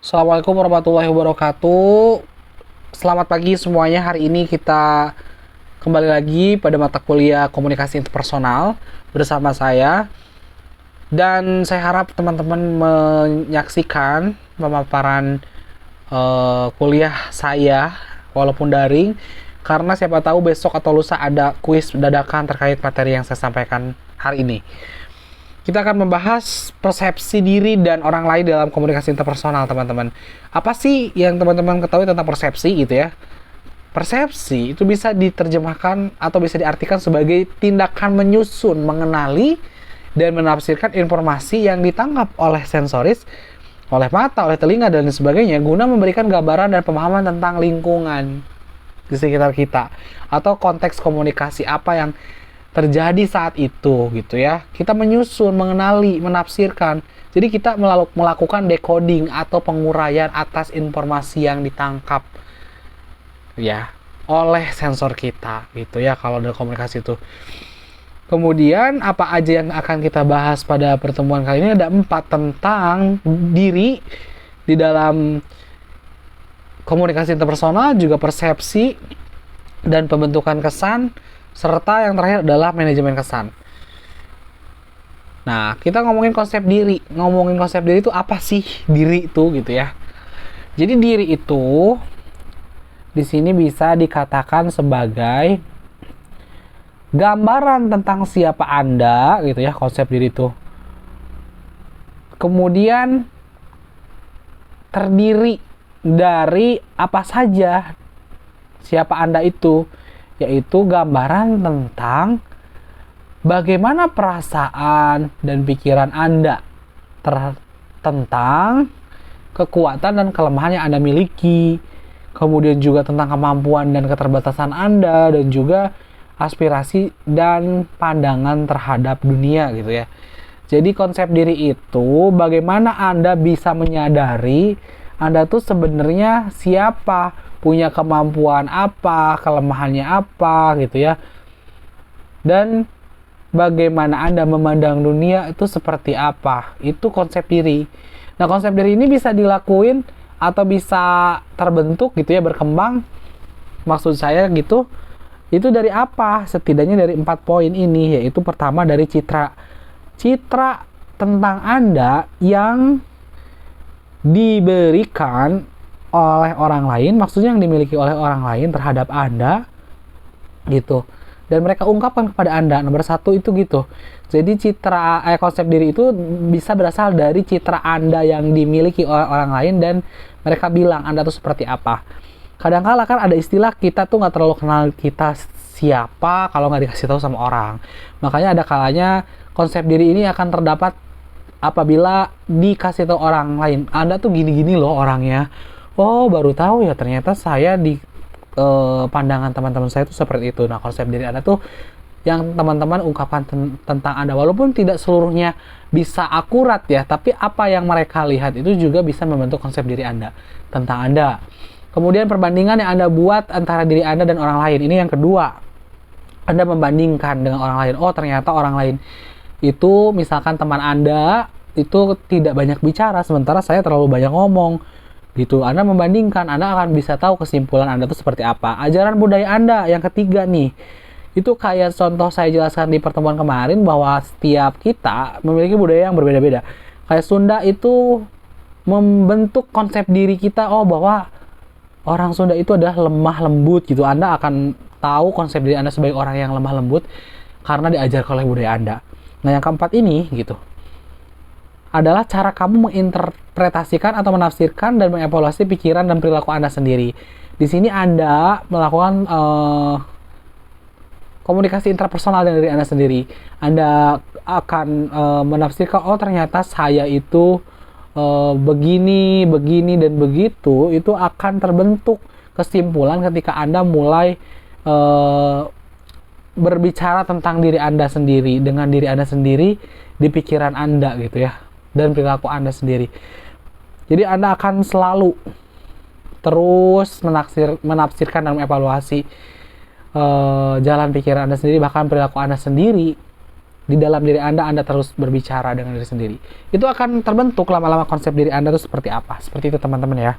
Assalamualaikum warahmatullahi wabarakatuh. Selamat pagi semuanya. Hari ini kita kembali lagi pada mata kuliah komunikasi interpersonal bersama saya. Dan saya harap teman-teman menyaksikan pemaparan kuliah saya walaupun daring, karena siapa tahu besok atau lusa ada kuis dadakan terkait materi yang saya sampaikan hari ini. Kita akan membahas persepsi diri dan orang lain dalam komunikasi interpersonal, teman-teman. Apa sih yang teman-teman ketahui tentang persepsi gitu ya? Persepsi itu bisa diterjemahkan atau bisa diartikan sebagai tindakan menyusun, mengenali, dan menafsirkan informasi yang ditangkap oleh sensoris, oleh mata, oleh telinga, dan sebagainya, guna memberikan gambaran dan pemahaman tentang lingkungan di sekitar kita atau konteks komunikasi apa yang terjadi saat itu gitu ya. Kita menyusun, mengenali, menafsirkan. Jadi kita melakukan decoding atau penguraian atas informasi yang ditangkap ya oleh sensor kita gitu ya kalau dalam komunikasi itu. Kemudian apa aja yang akan kita bahas pada pertemuan kali ini? Ada 4 tentang diri di dalam komunikasi interpersonal, juga persepsi dan pembentukan kesan, serta yang terakhir adalah manajemen kesan. Nah, kita ngomongin konsep diri. Ngomongin konsep diri itu apa sih diri itu gitu ya. Jadi diri itu di sini bisa dikatakan sebagai gambaran tentang siapa Anda gitu ya, konsep diri itu. Kemudian terdiri dari apa saja siapa Anda itu, yaitu gambaran tentang bagaimana perasaan dan pikiran Anda tentang kekuatan dan kelemahan yang Anda miliki, kemudian juga tentang kemampuan dan keterbatasan Anda, dan juga aspirasi dan pandangan terhadap dunia gitu ya. Jadi konsep diri itu bagaimana Anda bisa menyadari Anda tuh sebenarnya siapa, punya kemampuan apa, kelemahannya apa gitu ya. Dan bagaimana Anda memandang dunia itu seperti apa. Itu konsep diri. Nah, konsep diri ini bisa dilakuin atau bisa terbentuk gitu ya, berkembang. Maksud saya gitu. Itu dari apa? Setidaknya dari 4 poin ini, yaitu pertama dari citra. Citra tentang Anda yang diberikan oleh orang lain, maksudnya yang dimiliki oleh orang lain terhadap Anda gitu, dan mereka ungkapkan kepada Anda. Nomor 1 itu gitu. Jadi citra konsep diri itu bisa berasal dari citra Anda yang dimiliki oleh orang lain dan mereka bilang Anda tuh seperti apa. Kadang-kala kan ada istilah kita tuh nggak terlalu kenal kita siapa kalau nggak dikasih tahu sama orang. Makanya ada kalanya konsep diri ini akan terdapat apabila dikasih tahu orang lain. Anda tuh gini-gini loh orangnya. Oh, baru tahu ya ternyata saya di pandangan teman-teman saya itu seperti itu. Nah, konsep diri Anda tuh yang teman-teman ungkapkan tentang Anda, walaupun tidak seluruhnya bisa akurat ya, tapi apa yang mereka lihat itu juga bisa membentuk konsep diri Anda tentang Anda. Kemudian perbandingan yang Anda buat antara diri Anda dan orang lain. Ini yang kedua. Anda membandingkan dengan orang lain. Oh, ternyata orang lain itu misalkan teman Anda itu tidak banyak bicara, sementara saya terlalu banyak ngomong gitu. Anda membandingkan, Anda akan bisa tahu kesimpulan Anda itu seperti apa. Ajaran budaya Anda yang ketiga nih, itu kayak contoh saya jelaskan di pertemuan kemarin bahwa setiap kita memiliki budaya yang berbeda-beda. Kayak Sunda itu membentuk konsep diri kita, oh bahwa orang Sunda itu adalah lemah lembut gitu. Anda akan tahu konsep diri Anda sebagai orang yang lemah lembut karena diajarkan oleh budaya Anda. Nah, yang keempat ini gitu adalah cara kamu menginterpretasikan atau menafsirkan dan mengevaluasi pikiran dan perilaku Anda sendiri. Di sini Anda melakukan komunikasi interpersonal dengan diri Anda sendiri. Anda akan menafsirkan, oh ternyata saya itu begini, begini, dan begitu. Itu akan terbentuk kesimpulan ketika Anda mulai berbicara tentang diri Anda sendiri, dengan diri Anda sendiri di pikiran Anda gitu ya, dan perilaku Anda sendiri. Jadi Anda akan selalu terus menafsirkan dan mengevaluasi jalan pikiran Anda sendiri, bahkan perilaku Anda sendiri di dalam diri Anda terus berbicara dengan diri sendiri. Itu akan terbentuk lama-lama konsep diri Anda itu seperti apa. Seperti itu teman-teman ya.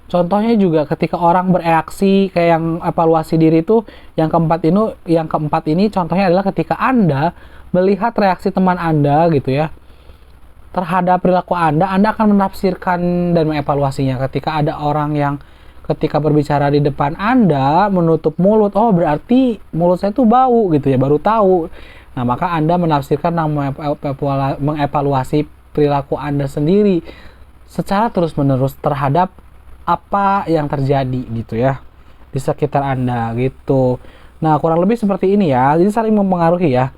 Contohnya juga ketika orang bereaksi kayak yang evaluasi diri itu, yang keempat ini contohnya adalah ketika Anda melihat reaksi teman Anda gitu ya terhadap perilaku Anda akan menafsirkan dan mengevaluasinya. Ketika ada orang yang ketika berbicara di depan Anda menutup mulut, oh berarti mulut saya tuh bau gitu ya, baru tahu. Nah, maka Anda menafsirkan dan mengevaluasi perilaku Anda sendiri secara terus-menerus terhadap apa yang terjadi gitu ya di sekitar Anda gitu. Nah, kurang lebih seperti ini ya. Jadi saling mempengaruhi ya.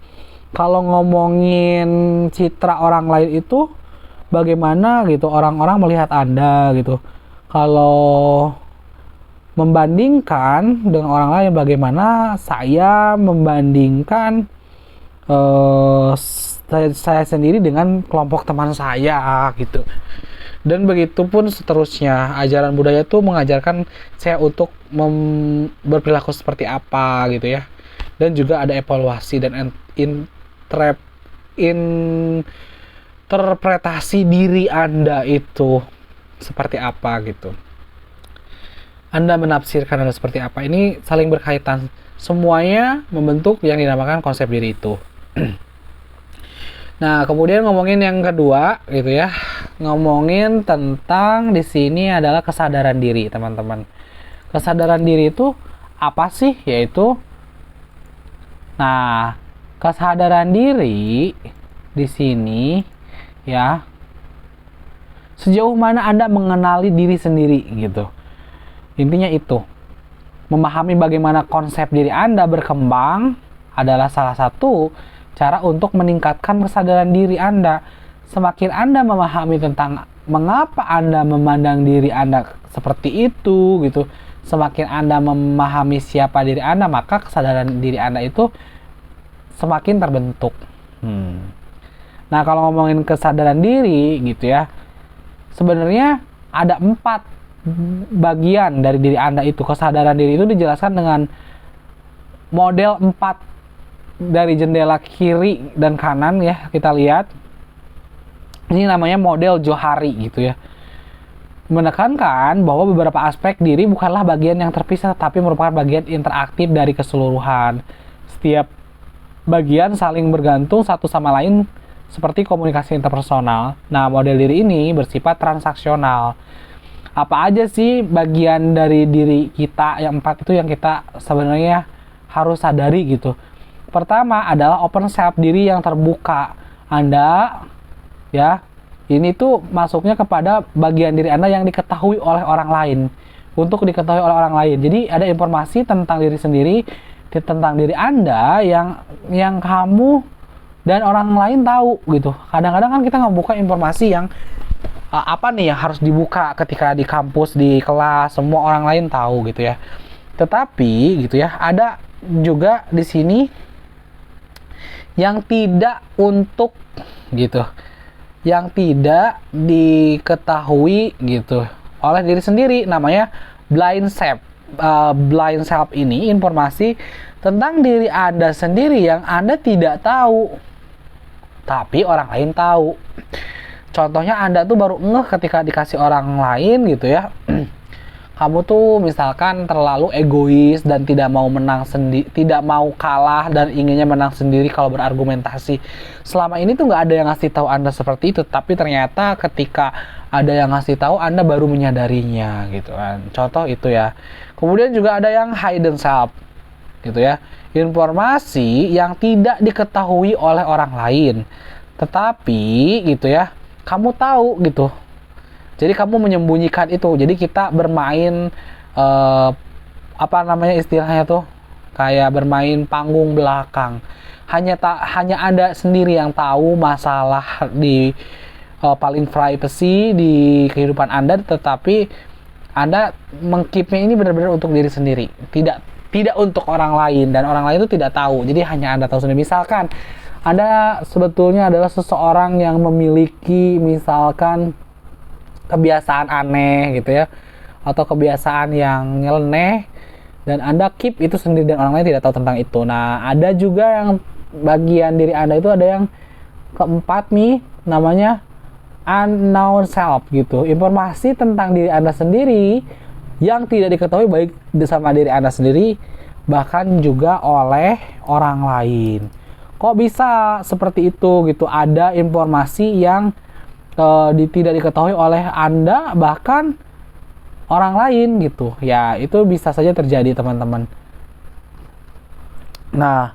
Kalau ngomongin citra orang lain itu bagaimana gitu orang-orang melihat Anda gitu. Kalau membandingkan dengan orang lain, bagaimana saya membandingkan saya sendiri dengan kelompok teman saya gitu. Dan begitu pun seterusnya. Ajaran budaya itu mengajarkan saya untuk berperilaku seperti apa gitu ya. Dan juga ada evaluasi dan interpretasi diri Anda itu seperti apa gitu. Anda menafsirkan Anda seperti apa. Ini saling berkaitan. Semuanya membentuk yang dinamakan konsep diri itu. Nah, kemudian ngomongin yang kedua gitu ya. Ngomongin tentang di sini adalah kesadaran diri, teman-teman. Kesadaran diri itu apa sih? Yaitu kesadaran diri di sini ya. Sejauh mana Anda mengenali diri sendiri gitu. Intinya itu. Memahami bagaimana konsep diri Anda berkembang adalah salah satu cara untuk meningkatkan kesadaran diri Anda. Semakin Anda memahami tentang mengapa Anda memandang diri Anda seperti itu gitu, semakin Anda memahami siapa diri Anda, maka kesadaran diri Anda itu semakin terbentuk. Nah, kalau ngomongin kesadaran diri gitu ya, sebenarnya ada 4 bagian dari diri Anda itu. Kesadaran diri itu dijelaskan dengan model 4 dari jendela kiri dan kanan ya, kita lihat. Ini namanya model Johari gitu ya. Menekankan bahwa beberapa aspek diri bukanlah bagian yang terpisah, tapi merupakan bagian interaktif dari keseluruhan. Setiap bagian saling bergantung satu sama lain seperti komunikasi interpersonal. Nah, model diri ini bersifat transaksional. Apa aja sih bagian dari diri kita yang 4 itu yang kita sebenarnya harus sadari gitu. Pertama adalah open self, diri yang terbuka. Anda ya, ini tuh masuknya kepada bagian diri Anda yang diketahui oleh orang lain. Untuk diketahui oleh orang lain. Jadi ada informasi tentang diri sendiri, tentang diri Anda yang kamu dan orang lain tahu gitu. Kadang-kadang kan kita ngebuka informasi yang apa nih yang harus dibuka ketika di kampus, di kelas, semua orang lain tahu gitu ya. Tetapi gitu ya, ada juga di sini yang tidak untuk gitu, yang tidak diketahui gitu oleh diri sendiri, namanya blind self. Blind self ini informasi tentang diri Anda sendiri yang Anda tidak tahu, tapi orang lain tahu. Contohnya Anda tuh baru ngeh ketika dikasih orang lain gitu ya. Kamu tuh misalkan terlalu egois dan tidak mau menang sendiri, tidak mau kalah dan inginnya menang sendiri kalau berargumentasi. Selama ini tuh nggak ada yang ngasih tahu Anda seperti itu, tapi ternyata ketika ada yang ngasih tahu Anda baru menyadarinya gitu kan. Contoh itu ya. Kemudian juga ada yang hidden self gitu ya. Informasi yang tidak diketahui oleh orang lain, tetapi gitu ya, kamu tahu gitu. Jadi kamu menyembunyikan itu. Jadi kita bermain apa namanya istilahnya tuh, kayak bermain panggung belakang. Hanya Anda sendiri yang tahu masalah di paling privacy di kehidupan Anda, tetapi Anda mengkeepnya ini benar-benar untuk diri sendiri. Tidak untuk orang lain, dan orang lain itu tidak tahu. Jadi hanya Anda tahu sendiri. Misalkan Anda sebetulnya adalah seseorang yang memiliki misalkan kebiasaan aneh gitu ya, atau kebiasaan yang nyeleneh dan Anda keep itu sendiri dan orang lain tidak tahu tentang itu. Nah, ada juga yang bagian diri Anda itu ada yang keempat nih, namanya unknown self gitu. Informasi tentang diri Anda sendiri yang tidak diketahui baik sama diri Anda sendiri bahkan juga oleh orang lain. Kok bisa seperti itu gitu? Ada informasi yang tidak diketahui oleh Anda bahkan orang lain gitu. Ya, itu bisa saja terjadi, teman-teman. Nah,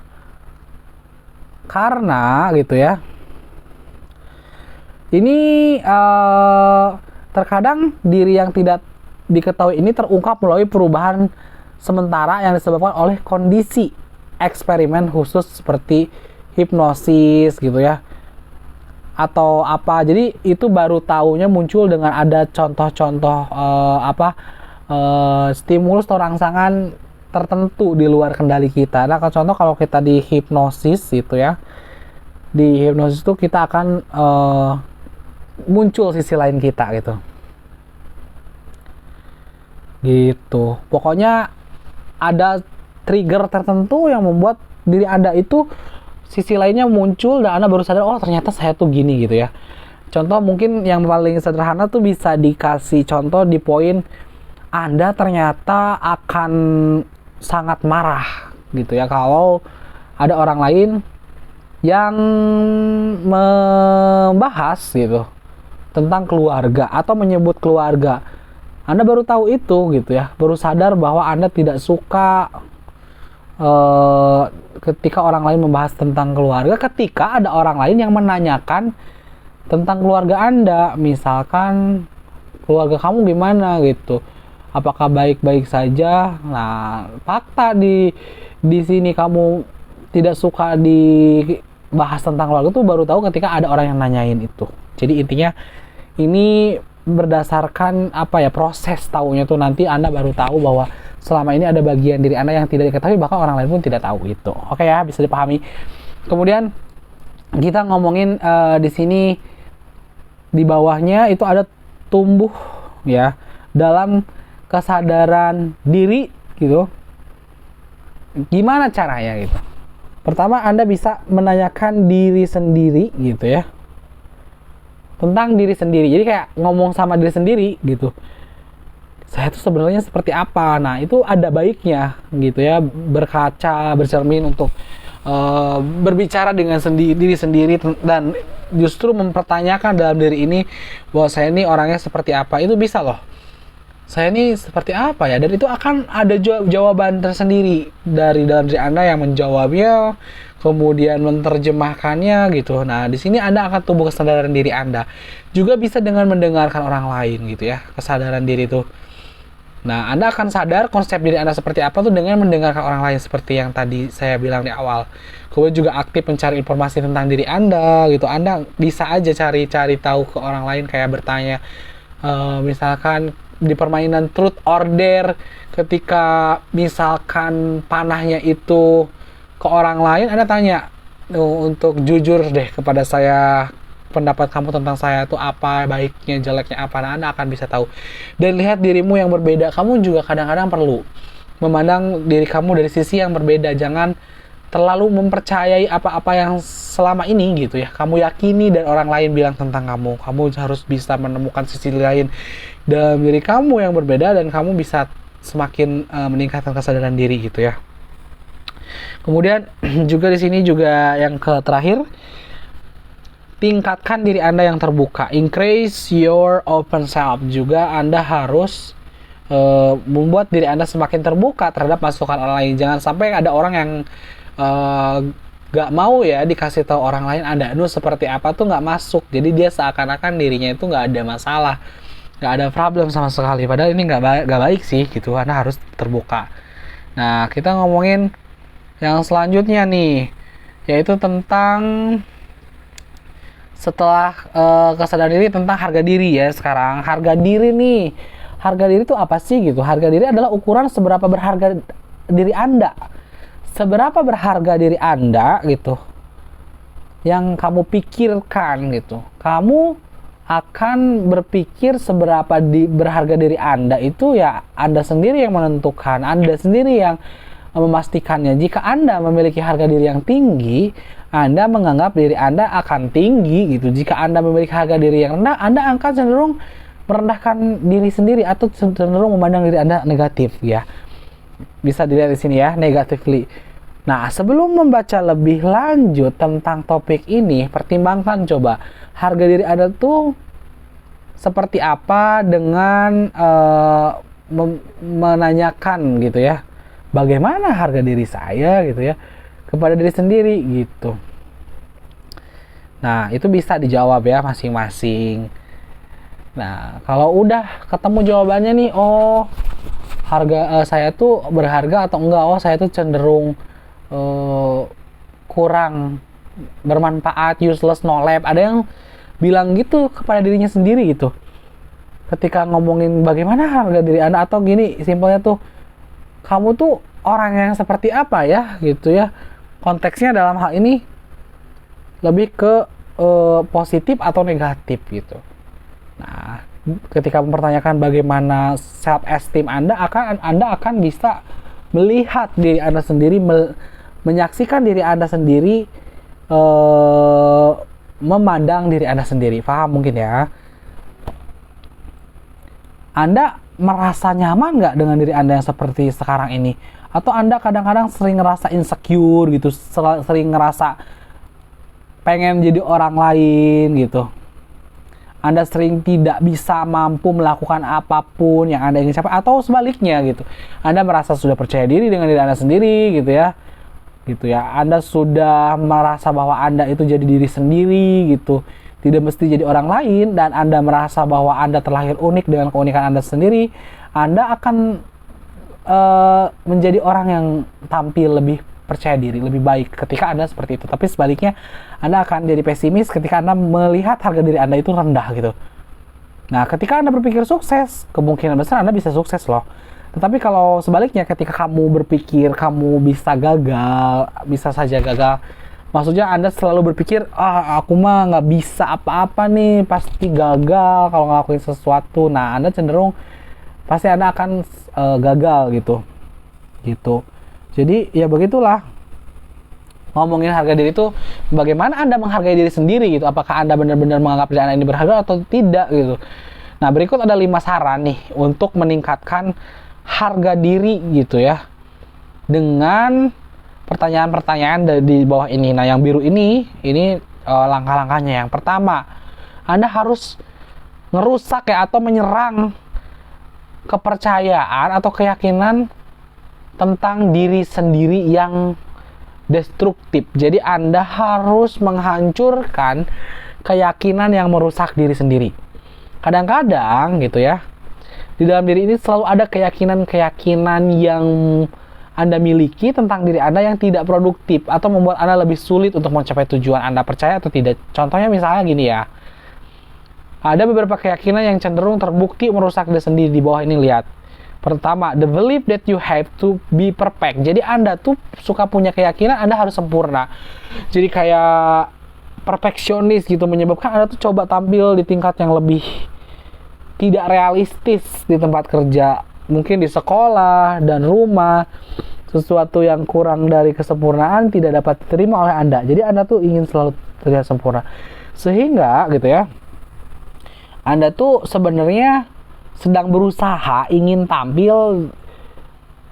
karena gitu ya. Ini terkadang diri yang tidak diketahui ini terungkap melalui perubahan sementara yang disebabkan oleh kondisi eksperimen khusus seperti hipnosis gitu ya. Atau apa, jadi itu baru taunya muncul dengan ada contoh-contoh stimulus atau rangsangan tertentu di luar kendali kita. Nah, contoh kalau kita di hipnosis gitu ya, di hipnosis itu kita akan muncul sisi lain kita gitu. Pokoknya ada trigger tertentu yang membuat diri Anda itu sisi lainnya muncul dan Anda baru sadar, oh ternyata saya tuh gini gitu ya. Contoh mungkin yang paling sederhana tuh bisa dikasih contoh di poin Anda ternyata akan sangat marah gitu ya kalau ada orang lain yang membahas gitu tentang keluarga atau menyebut keluarga. Anda baru tahu itu gitu ya, baru sadar bahwa Anda tidak suka ketika orang lain membahas tentang keluarga, ketika ada orang lain yang menanyakan tentang keluarga Anda, misalkan keluarga kamu gimana gitu, apakah baik-baik saja. Nah, fakta di sini kamu tidak suka dibahas tentang keluarga itu baru tahu ketika ada orang yang nanyain itu. Jadi intinya ini berdasarkan proses tahunya tuh nanti Anda baru tahu bahwa selama ini ada bagian diri Anda yang tidak diketahui, bahkan orang lain pun tidak tahu itu. Oke ya, bisa dipahami. Kemudian kita ngomongin di sini di bawahnya itu ada tumbuh ya dalam kesadaran diri gitu. Gimana caranya gitu? Pertama, Anda bisa menanyakan diri sendiri gitu ya, tentang diri sendiri. Jadi kayak ngomong sama diri sendiri gitu, saya tuh sebenarnya seperti apa. Nah, itu ada baiknya gitu ya, berkaca, bercermin untuk berbicara dengan diri sendiri dan justru mempertanyakan dalam diri ini bahwa saya ini orangnya seperti apa. Itu bisa loh, saya ini seperti apa ya, dan itu akan ada jawaban tersendiri dari dalam diri Anda yang menjawabnya, kemudian menerjemahkannya gitu. Nah, di sini Anda akan tumbuh kesadaran diri Anda. Juga bisa dengan mendengarkan orang lain gitu ya, kesadaran diri itu. Nah, Anda akan sadar konsep diri Anda seperti apa tuh dengan mendengarkan orang lain seperti yang tadi saya bilang di awal. Kemudian juga aktif mencari informasi tentang diri Anda gitu. Anda bisa aja cari tahu ke orang lain, kayak bertanya misalkan di permainan truth or dare, ketika misalkan panahnya itu ke orang lain, Anda tanya untuk jujur deh kepada saya, pendapat kamu tentang saya itu apa, baiknya, jeleknya apa. Nah, Anda akan bisa tahu dan lihat dirimu yang berbeda. Kamu juga kadang-kadang perlu memandang diri kamu dari sisi yang berbeda. Jangan terlalu mempercayai apa-apa yang selama ini gitu ya kamu yakini dan orang lain bilang tentang kamu. Kamu harus bisa menemukan sisi lain dalam diri kamu yang berbeda dan kamu bisa semakin meningkatkan kesadaran diri gitu ya. Kemudian juga di sini juga yang terakhir, tingkatkan diri Anda yang terbuka. Increase your open self. Juga Anda harus membuat diri Anda semakin terbuka terhadap masukan orang lain. Jangan sampai ada orang yang gak mau ya dikasih tahu orang lain Anda seperti apa tuh gak masuk. Jadi dia seakan-akan dirinya itu gak ada masalah, gak ada problem sama sekali. Padahal ini gak baik sih gitu. Anda harus terbuka. Nah, kita ngomongin yang selanjutnya nih, yaitu tentang setelah kesadaran diri tentang harga diri ya. Sekarang harga diri nih, harga diri itu apa sih gitu? Harga diri adalah ukuran seberapa berharga diri Anda, seberapa berharga diri Anda gitu, yang kamu pikirkan gitu. Kamu akan berpikir seberapa berharga diri Anda itu ya Anda sendiri yang menentukan, Anda sendiri yang memastikannya. Jika Anda memiliki harga diri yang tinggi, Anda menganggap diri Anda akan tinggi gitu. Jika Anda memiliki harga diri yang rendah, Anda akan cenderung merendahkan diri sendiri atau cenderung memandang diri Anda negatif ya. Bisa dilihat di sini ya, negatively. Nah, sebelum membaca lebih lanjut tentang topik ini, pertimbangkan coba harga diri Anda tuh seperti apa dengan menanyakan gitu ya, bagaimana harga diri saya gitu ya kepada diri sendiri gitu. Nah, itu bisa dijawab ya masing-masing. Nah, kalau udah ketemu jawabannya nih, oh harga saya tuh berharga atau enggak, oh saya tuh cenderung kurang bermanfaat, useless, no lab. Ada yang bilang gitu kepada dirinya sendiri gitu ketika ngomongin bagaimana harga diri Anda, atau gini simpelnya tuh, kamu tuh orang yang seperti apa ya gitu ya. Konteksnya dalam hal ini lebih ke positif atau negatif gitu. Nah, ketika mempertanyakan bagaimana self esteem Anda akan bisa melihat diri Anda sendiri, menyaksikan diri Anda sendiri, memandang diri Anda sendiri. Paham mungkin ya? Anda merasa nyaman nggak dengan diri Anda yang seperti sekarang ini? Atau Anda kadang-kadang sering ngerasa insecure gitu, sering ngerasa pengen jadi orang lain gitu. Anda sering tidak bisa mampu melakukan apapun yang Anda ingin capai, atau sebaliknya gitu. Anda merasa sudah percaya diri dengan diri Anda sendiri gitu ya. Gitu ya. Anda sudah merasa bahwa Anda itu jadi diri sendiri gitu. Tidak mesti jadi orang lain, dan Anda merasa bahwa Anda terlahir unik dengan keunikan Anda sendiri. Anda akan menjadi orang yang tampil lebih percaya diri, lebih baik ketika Anda seperti itu. Tapi sebaliknya, Anda akan jadi pesimis ketika Anda melihat harga diri Anda itu rendah gitu. Nah, ketika Anda berpikir sukses, kemungkinan besar Anda bisa sukses loh. Tetapi kalau sebaliknya, ketika kamu berpikir kamu bisa gagal, bisa saja gagal, maksudnya Anda selalu berpikir, aku mah nggak bisa apa-apa nih, pasti gagal kalau ngelakuin sesuatu. Nah, Anda cenderung pasti Anda akan gagal gitu. Jadi ya begitulah, ngomongin harga diri itu bagaimana Anda menghargai diri sendiri gitu. Apakah Anda benar-benar menganggap diri Anda ini berharga atau tidak gitu. Nah, berikut ada 5 saran nih untuk meningkatkan harga diri gitu ya, dengan pertanyaan-pertanyaan di bawah ini. Nah, yang biru ini langkah-langkahnya. Yang pertama, Anda harus ngerusak ya, atau menyerang kepercayaan atau keyakinan tentang diri sendiri yang destruktif. Jadi Anda harus menghancurkan keyakinan yang merusak diri sendiri. Kadang-kadang gitu ya, di dalam diri ini selalu ada keyakinan-keyakinan yang Anda miliki tentang diri Anda yang tidak produktif atau membuat Anda lebih sulit untuk mencapai tujuan Anda, percaya atau tidak. Contohnya misalnya gini ya, ada beberapa keyakinan yang cenderung terbukti merusak diri sendiri. Di bawah ini lihat. Pertama, the belief that you have to be perfect. Jadi Anda tuh suka punya keyakinan Anda harus sempurna. Jadi kayak perfeksionis gitu, menyebabkan Anda tuh coba tampil di tingkat yang lebih tidak realistis di tempat kerja, mungkin di sekolah dan rumah. Sesuatu yang kurang dari kesempurnaan tidak dapat diterima oleh Anda. Jadi Anda tuh ingin selalu terlihat sempurna. Sehingga gitu ya, Anda tuh sebenarnya sedang berusaha ingin tampil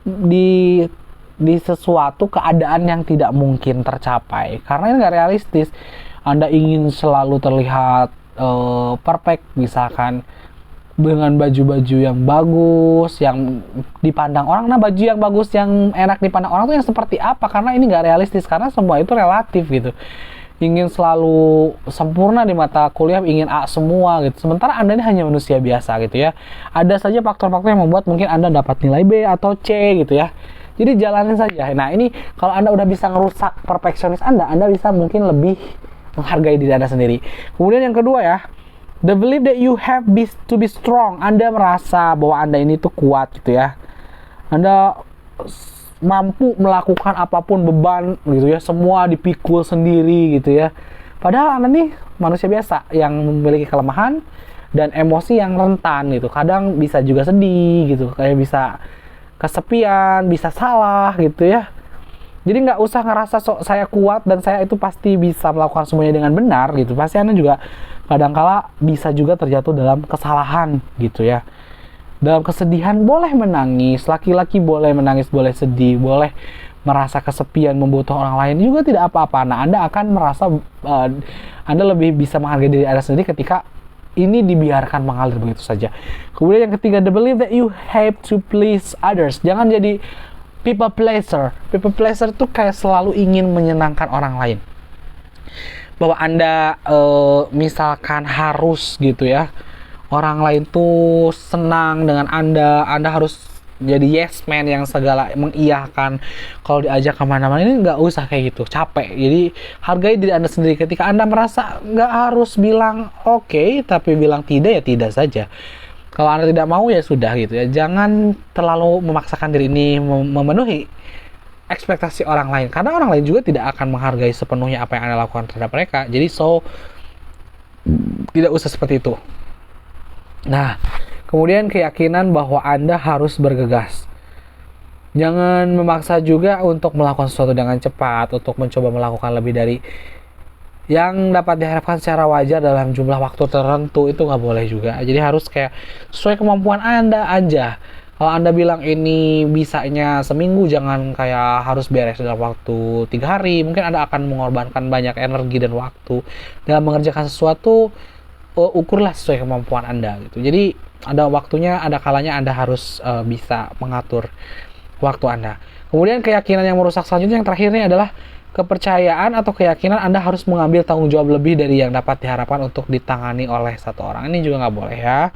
di sesuatu keadaan yang tidak mungkin tercapai karena ini nggak realistis. Anda ingin selalu terlihat perfect, misalkan dengan baju-baju yang bagus, yang dipandang orang. Nah, baju yang bagus, yang enak dipandang orang tuh yang seperti apa? Karena ini nggak realistis, karena semua itu relatif gitu. Ingin selalu sempurna di mata kuliah, ingin A semua gitu. Sementara Anda ini hanya manusia biasa gitu ya. Ada saja faktor-faktor yang membuat mungkin Anda dapat nilai B atau C gitu ya. Jadi jalanin saja. Nah, ini kalau Anda udah bisa ngerusak perfeksionis Anda bisa mungkin lebih menghargai diri Anda sendiri. Kemudian yang kedua ya, the belief that you have to be strong. Anda merasa bahwa Anda ini tuh kuat gitu ya. Anda mampu melakukan apapun, beban gitu ya, semua dipikul sendiri gitu ya. Padahal Anda nih manusia biasa yang memiliki kelemahan dan emosi yang rentan gitu. Kadang bisa juga sedih gitu, kayak bisa kesepian, bisa salah gitu ya. Jadi nggak usah ngerasa saya kuat dan saya itu pasti bisa melakukan semuanya dengan benar gitu. Pasti Anda juga kadangkala bisa juga terjatuh dalam kesalahan gitu ya. Dalam kesedihan boleh menangis, laki-laki boleh menangis, boleh sedih, boleh merasa kesepian, membutuhkan orang lain juga tidak apa-apa. Nah, Anda akan merasa Anda lebih bisa menghargai diri Anda sendiri ketika ini dibiarkan mengalir begitu saja. Kemudian yang ketiga, the belief that you have to please others. Jangan jadi people pleaser. People pleaser tuh kayak selalu ingin menyenangkan orang lain. Bahwa Anda misalkan harus gitu ya, orang lain tuh senang dengan Anda harus jadi yes man yang segala mengiyakan kalau diajak kemana-mana. Ini nggak usah kayak gitu, capek. Jadi hargai diri Anda sendiri. Ketika Anda merasa nggak harus bilang oke, tapi bilang tidak ya tidak saja. Kalau Anda tidak mau ya sudah gitu ya. Jangan terlalu memaksakan diri ini memenuhi ekspektasi orang lain, karena orang lain juga tidak akan menghargai sepenuhnya apa yang Anda lakukan terhadap mereka. Jadi tidak usah seperti itu. Nah, kemudian keyakinan bahwa Anda harus bergegas. Jangan memaksa juga untuk melakukan sesuatu dengan cepat, untuk mencoba melakukan lebih dari yang dapat diharapkan secara wajar dalam jumlah waktu tertentu. Itu nggak boleh juga. Jadi harus kayak sesuai kemampuan Anda aja. Kalau Anda bilang ini bisanya seminggu, jangan kayak harus beres dalam waktu 3 hari. Mungkin Anda akan mengorbankan banyak energi dan waktu dalam mengerjakan sesuatu. Ukurlah sesuai kemampuan Anda gitu. Jadi ada waktunya, ada kalanya Anda harus bisa mengatur waktu Anda. Kemudian keyakinan yang merusak selanjutnya, yang terakhirnya adalah kepercayaan atau keyakinan Anda harus mengambil tanggung jawab lebih dari yang dapat diharapkan untuk ditangani oleh satu orang. Ini juga nggak boleh ya.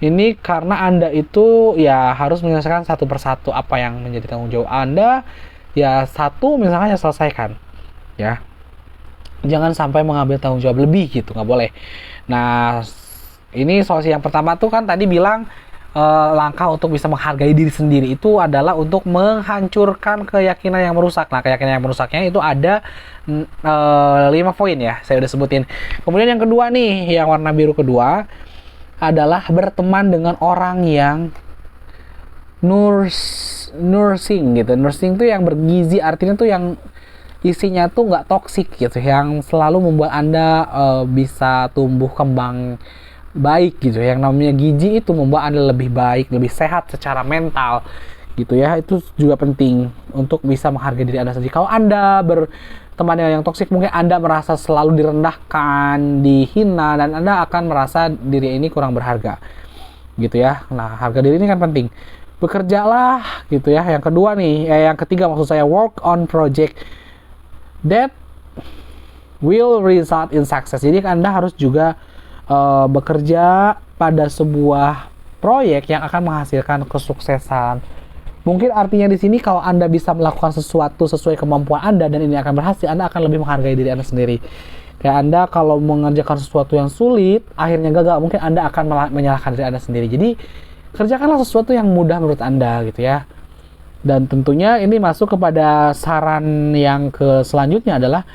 Ini karena Anda itu ya harus menyelesaikan satu persatu apa yang menjadi tanggung jawab Anda. Ya satu misalnya selesaikan ya. Jangan sampai mengambil tanggung jawab lebih gitu, nggak boleh. Nah, ini solusi yang pertama tuh kan tadi bilang langkah untuk bisa menghargai diri sendiri itu adalah untuk menghancurkan keyakinan yang merusak. Nah, keyakinan yang merusaknya itu ada 5 poin ya, saya udah sebutin. Kemudian yang kedua nih, yang warna biru kedua adalah berteman dengan orang yang nursing gitu. Nursing tuh yang bergizi, artinya tuh yang isinya tuh nggak toksik gitu, yang selalu membuat Anda bisa tumbuh kembang baik gitu. Yang namanya gizi itu membuat Anda lebih baik, lebih sehat secara mental gitu ya. Itu juga penting untuk bisa menghargai diri Anda sendiri. Kalau Anda berteman dengan yang toksik, mungkin Anda merasa selalu direndahkan, dihina, dan Anda akan merasa diri ini kurang berharga gitu ya. Nah, harga diri ini kan penting. Bekerjalah gitu ya. Yang kedua nih, yang ketiga maksud saya, work on project that will result in success. Jadi Anda harus juga bekerja pada sebuah proyek yang akan menghasilkan kesuksesan. Mungkin artinya di sini kalau Anda bisa melakukan sesuatu sesuai kemampuan Anda dan ini akan berhasil, Anda akan lebih menghargai diri Anda sendiri. Kayak Anda kalau mengerjakan sesuatu yang sulit, akhirnya gagal, mungkin Anda akan menyalahkan diri Anda sendiri. Jadi kerjakanlah sesuatu yang mudah menurut Anda gitu ya. Dan tentunya ini masuk kepada saran yang selanjutnya adalah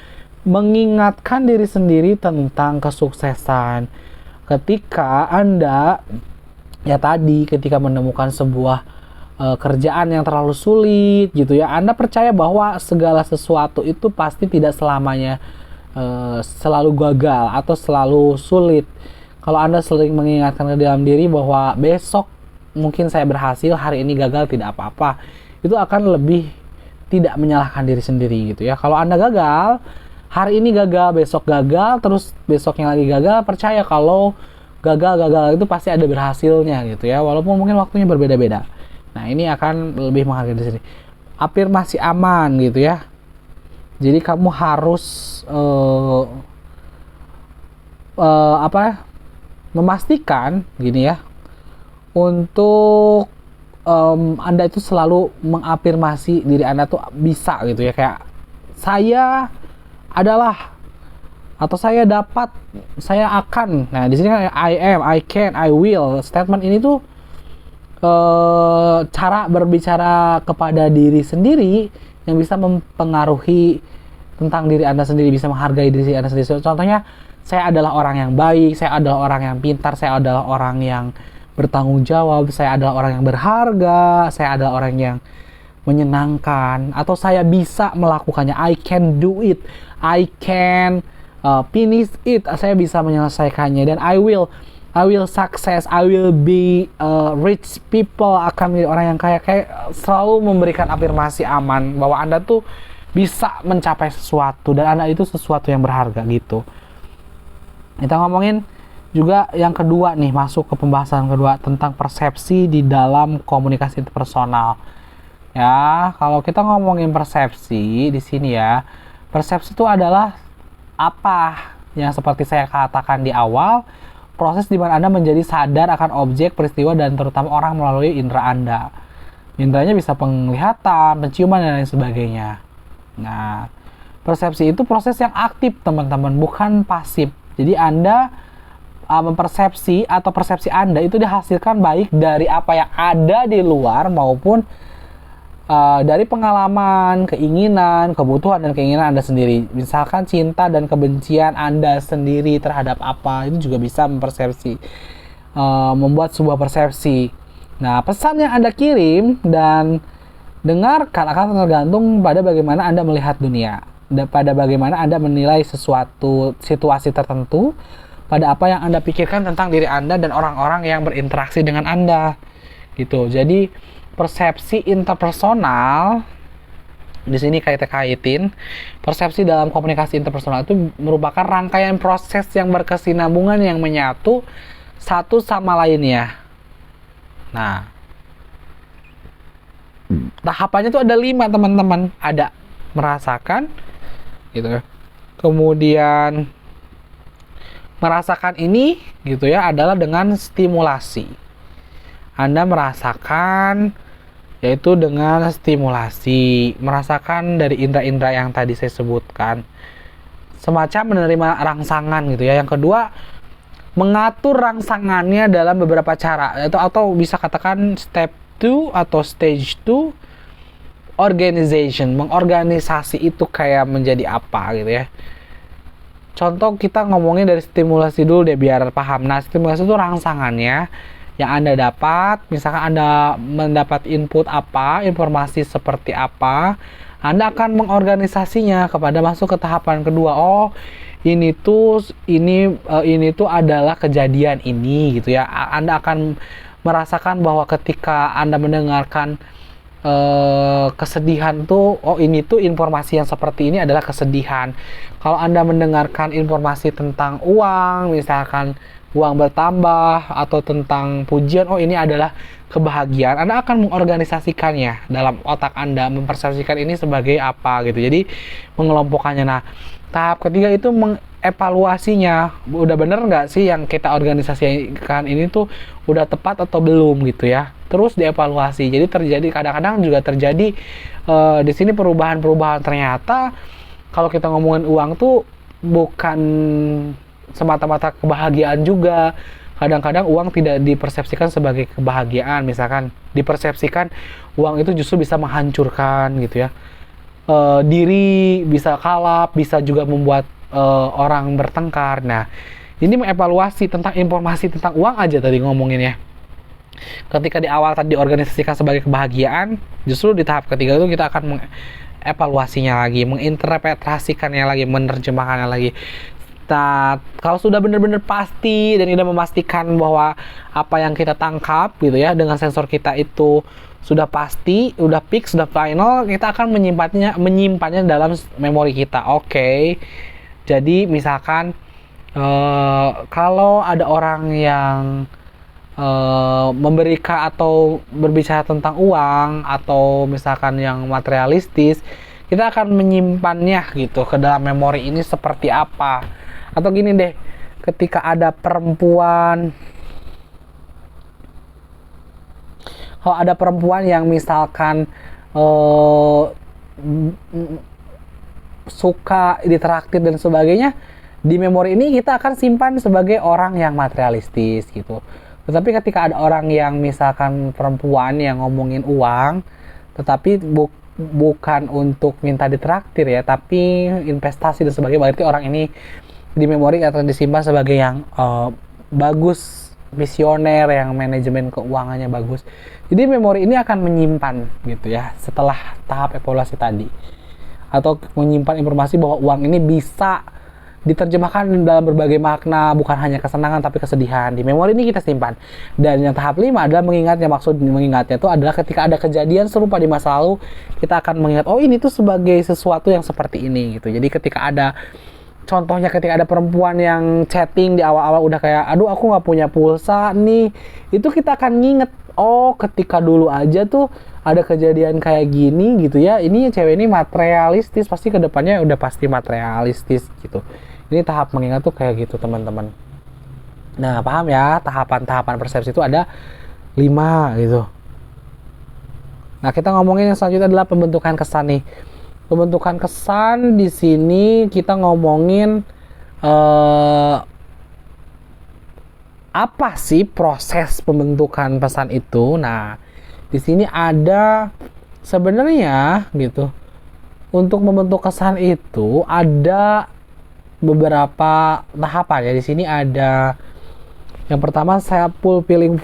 mengingatkan diri sendiri tentang kesuksesan. Ketika Anda ketika menemukan sebuah kerjaan yang terlalu sulit gitu ya, Anda percaya bahwa segala sesuatu itu pasti tidak selamanya selalu gagal atau selalu sulit. Kalau Anda sering mengingatkan ke dalam diri bahwa besok mungkin saya berhasil, hari ini gagal, tidak apa-apa, itu akan lebih tidak menyalahkan diri sendiri gitu ya. Kalau Anda gagal, hari ini gagal, besok gagal, terus besoknya lagi gagal, percaya kalau gagal itu pasti ada berhasilnya gitu ya, walaupun mungkin waktunya berbeda-beda. Nah, ini akan lebih menghargai diri sendiri. Afirmasi aman gitu ya. Jadi kamu harus memastikan gini ya, untuk Anda itu selalu mengafirmasi diri Anda tuh bisa gitu ya, kayak saya adalah, atau saya dapat, saya akan. Nah, di sini kan I am, I can, I will. Statement ini tuh cara berbicara kepada diri sendiri yang bisa mempengaruhi tentang diri Anda sendiri, bisa menghargai diri Anda sendiri. Contohnya, saya adalah orang yang baik, saya adalah orang yang pintar, saya adalah orang yang bertanggung jawab, saya adalah orang yang berharga, saya adalah orang yang menyenangkan, atau saya bisa melakukannya, I can do it, I can finish it, saya bisa menyelesaikannya, dan I will success, I will be rich people, akan menjadi orang yang kaya. Kayak selalu memberikan afirmasi aman bahwa Anda tuh bisa mencapai sesuatu dan Anda itu sesuatu yang berharga gitu. Kita ngomongin juga yang kedua nih, masuk ke pembahasan kedua tentang persepsi di dalam komunikasi interpersonal. Ya, kalau kita ngomongin persepsi di sini ya, persepsi itu adalah apa yang seperti saya katakan di awal, proses di mana Anda menjadi sadar akan objek, peristiwa, dan terutama orang melalui indera Anda. Inderanya bisa penglihatan, penciuman, dan lain sebagainya. Nah, persepsi itu proses yang aktif, teman-teman, bukan pasif. Jadi Anda mempersepsi atau persepsi Anda itu dihasilkan baik dari apa yang ada di luar maupun dari pengalaman, keinginan, kebutuhan, dan keinginan Anda sendiri. Misalkan cinta dan kebencian Anda sendiri terhadap apa, itu juga bisa mempersepsi, membuat sebuah persepsi. Nah, pesan yang Anda kirim dan dengarkan akan tergantung pada bagaimana Anda melihat dunia, pada bagaimana Anda menilai sesuatu situasi tertentu, pada apa yang Anda pikirkan tentang diri Anda dan orang-orang yang berinteraksi dengan Anda. Gitu. Jadi persepsi interpersonal di sini kaitin persepsi dalam komunikasi interpersonal itu merupakan rangkaian proses yang berkesinambungan yang menyatu satu sama lainnya. Nah, tahapannya itu ada 5, teman-teman. Ada merasakan gitu. Kemudian merasakan ini gitu ya adalah dengan stimulasi. Anda merasakan yaitu dengan stimulasi, merasakan dari indera-indera yang tadi saya sebutkan, semacam menerima rangsangan gitu ya. Yang kedua, mengatur rangsangannya dalam beberapa cara, atau bisa katakan step 2 atau stage 2, organization, mengorganisasi itu kayak menjadi apa gitu ya. Contoh, kita ngomongin dari stimulasi dulu deh biar paham. Nah, stimulasi itu rangsangannya yang Anda dapat. Misalkan Anda mendapat input apa, informasi seperti apa, Anda akan mengorganisasinya kepada masuk ke tahapan kedua. Oh, ini tuh adalah kejadian ini gitu ya. Anda akan merasakan bahwa ketika Anda mendengarkan kesedihan tuh, oh ini tuh informasi yang seperti ini adalah kesedihan. Kalau Anda mendengarkan informasi tentang uang, misalkan uang bertambah, atau tentang pujian, oh ini adalah kebahagiaan, Anda akan mengorganisasikannya dalam otak Anda, mempersepsikan ini sebagai apa gitu. Jadi mengelompokkannya. Nah, tahap ketiga itu mengevaluasinya, udah bener nggak sih yang kita organisasikan ini tuh udah tepat atau belum gitu ya. Terus dievaluasi. Jadi kadang-kadang juga terjadi di sini perubahan-perubahan. Ternyata kalau kita ngomongin uang tuh bukan semata-mata kebahagiaan juga. Kadang-kadang uang tidak dipersepsikan sebagai kebahagiaan. Misalkan dipersepsikan uang itu justru bisa menghancurkan gitu ya. Diri bisa kalap, bisa juga membuat orang bertengkar. Nah, ini mengevaluasi tentang informasi tentang uang aja tadi ngomonginnya. Ketika di awal tadi diorganisasikan sebagai kebahagiaan, justru di tahap ketiga itu kita akan mengevaluasinya lagi, menginterpretasikannya lagi, menerjemahkannya lagi. Nah, kalau sudah benar-benar pasti dan kita memastikan bahwa apa yang kita tangkap gitu ya dengan sensor kita itu sudah pasti, udah fix, sudah final, kita akan menyimpannya dalam memori kita. Oke. Jadi misalkan kalau ada orang yang memberikan atau berbicara tentang uang atau misalkan yang materialistis, kita akan menyimpannya gitu ke dalam memori ini seperti apa. Atau gini deh, ketika ada perempuan, kalau ada perempuan yang misalkan suka ditraktir dan sebagainya, di memori ini kita akan simpan sebagai orang yang materialistis gitu. Tetapi ketika ada orang yang misalkan perempuan yang ngomongin uang, tetapi bukan untuk minta ditraktir ya, tapi investasi dan sebagainya. Berarti orang ini di memori akan disimpan sebagai yang bagus, visioner, yang manajemen keuangannya bagus. Jadi memori ini akan menyimpan gitu ya setelah tahap evaluasi tadi, atau menyimpan informasi bahwa uang ini bisa diterjemahkan dalam berbagai makna, bukan hanya kesenangan tapi kesedihan. Di memori ini kita simpan. Dan yang tahap 5 adalah mengingatnya. Maksud mengingatnya itu adalah ketika ada kejadian serupa di masa lalu, kita akan mengingat, oh ini tuh sebagai sesuatu yang seperti ini gitu. Jadi ketika ada, contohnya ketika ada perempuan yang chatting di awal-awal udah kayak, aduh aku nggak punya pulsa nih, itu kita akan nginget, oh ketika dulu aja tuh ada kejadian kayak gini gitu ya, ini cewek ini materialistis, pasti kedepannya udah pasti materialistis gitu. Ini tahap mengingat tuh kayak gitu teman-teman. Nah paham ya, tahapan-tahapan persepsi itu ada 5 gitu. Nah kita ngomongin yang selanjutnya adalah pembentukan kesan nih. Pembentukan kesan di sini kita ngomongin apa sih proses pembentukan pesan itu. Nah di sini ada sebenarnya gitu, untuk membentuk kesan itu ada beberapa tahapan ya. Di sini ada yang pertama self-fulfilling